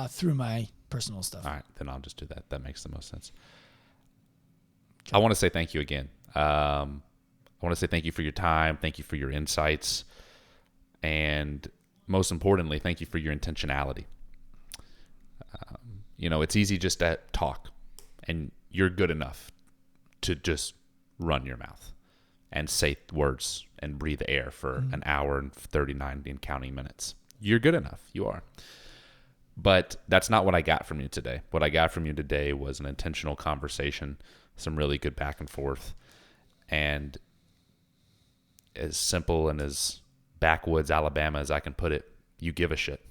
through my personal stuff. All right. Then I'll just do that. That makes the most sense. Okay. I want to say thank you again. I want to say thank you for your time. Thank you for your insights. And most importantly, thank you for your intentionality. It's easy just to talk, and you're good enough to just run your mouth and say words and breathe air for an hour and 39 and counting minutes. You're good enough. You are. But that's not what I got from you today. What I got from you today was an intentional conversation, some really good back and forth, and as simple and as backwoods Alabama as I can put it, you give a shit.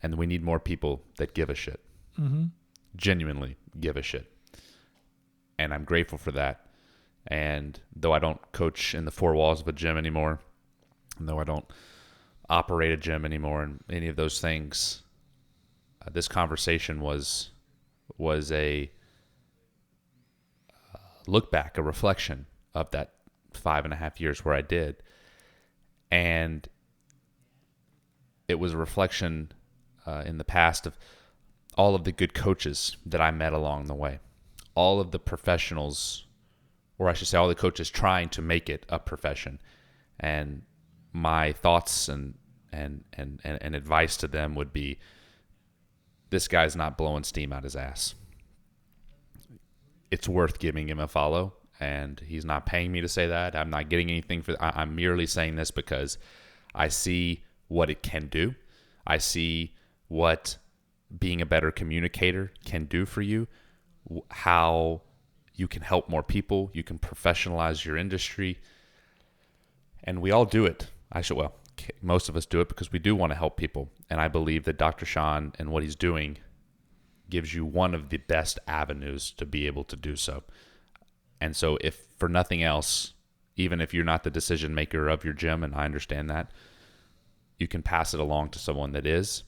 And we need more people that give a shit. Genuinely give a shit. and I'm grateful for that. And though I don't coach in the four walls of a gym anymore, and though I don't operate a gym anymore and any of those things, this conversation was a look back, a reflection of that 5.5 years where I did. And it was a reflection in the past of all of the good coaches that I met along the way, all of the professionals, or I should say all the coaches trying to make it a profession. And my thoughts and advice to them would be, this guy's not blowing steam out his ass. It's worth giving him a follow, and he's not paying me to say that. I'm not getting anything for I'm merely saying this because I see what it can do. I see what being a better communicator can do for you, how you can help more people, you can professionalize your industry, and we all do it. Most of us do it because we do want to help people, and I believe that Dr. Sean and what he's doing gives you one of the best avenues to be able to do so. And so if for nothing else, even if you're not the decision maker of your gym, and I understand that, you can pass it along to someone that is.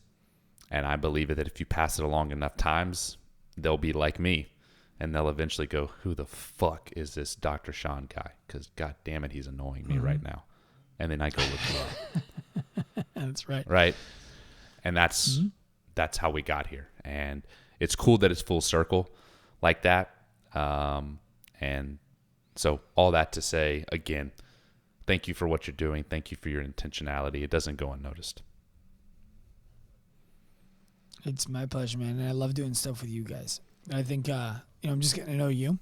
And I believe that if you pass it along enough times, they'll be like me, and they'll eventually go, who the fuck is this Dr. Sean guy? Because God damn it, he's annoying me right now. And then I go look him up. That's right. Right. And that's how we got here. And it's cool that it's full circle like that. And so all that to say, again, thank you for what you're doing. Thank you for your intentionality. It doesn't go unnoticed. It's my pleasure, man. And I love doing stuff with you guys. I think, I'm just getting to know you,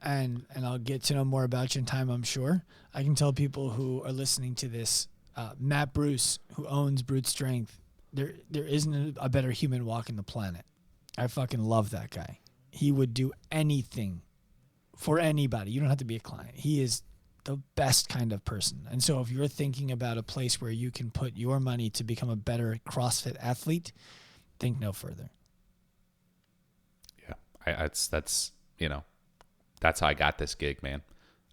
and I'll get to know more about you in time, I'm sure. I can tell people who are listening to this, Matt Bruce, who owns Brute Strength, there isn't a better human walking the planet. I fucking love that guy. He would do anything for anybody. You don't have to be a client. He is the best kind of person. And so if you're thinking about a place where you can put your money to become a better CrossFit athlete, think no further. Yeah, that's how I got this gig, man.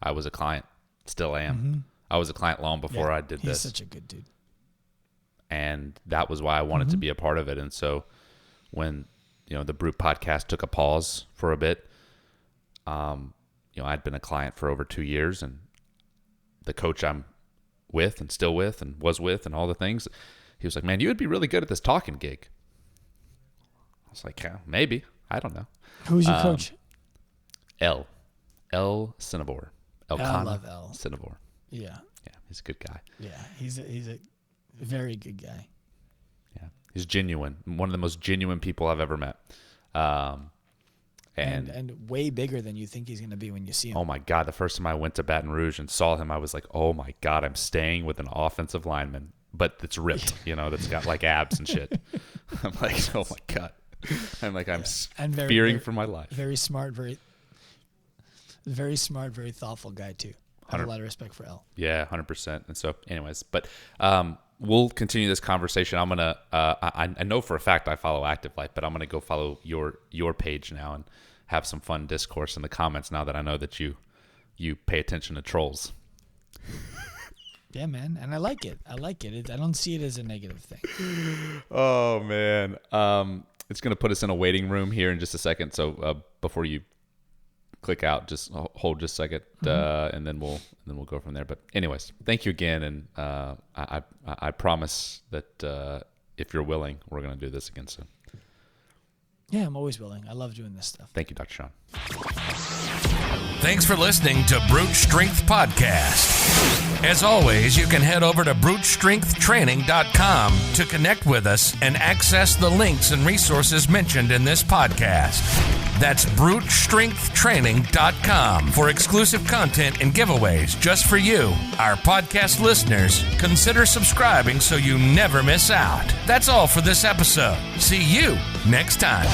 I was a client, still am. Mm-hmm. I was a client long before I did this. He's such a good dude. And that was why I wanted to be a part of it. And so when, the Brute podcast took a pause for a bit, I'd been a client for over 2 years, and the coach I'm with and still with and was with and all the things, he was like, man, you would be really good at this talking gig. I was like, yeah, maybe. I don't know. Who's your coach? L. Cinnabore. I love L. Cinnabore. Yeah. Yeah, he's a good guy. Yeah, he's a very good guy. Yeah, he's genuine. One of the most genuine people I've ever met. And way bigger than you think he's going to be when you see him. Oh, my God. The first time I went to Baton Rouge and saw him, I was like, oh, my God, I'm staying with an offensive lineman, but it's ripped, that's got like abs and shit. I'm like, oh, my God. I'm like, I'm fearing for my life. Very smart, very thoughtful guy, too. I have a lot of respect for L. Yeah, 100%. And so, anyways, but we'll continue this conversation. I'm going to, I know for a fact I follow Active Life, but I'm going to go follow your page now and have some fun discourse in the comments now that I know that you pay attention to trolls. Yeah, man. And I like it. I don't see it as a negative thing. Oh, man. It's going to put us in a waiting room here in just a second. So before you click out, just hold just a second, and then we'll go from there. But anyways, thank you again, and I promise that if you're willing, we're going to do this again soon. Yeah, I'm always willing. I love doing this stuff. Thank you, Dr. Sean. Thanks for listening to Brute Strength Podcast. As always, you can head over to brutestrengthtraining.com to connect with us and access the links and resources mentioned in this podcast. That's brutestrengthtraining.com for exclusive content and giveaways just for you, our podcast listeners. Consider subscribing so you never miss out. That's all for this episode. See you next time.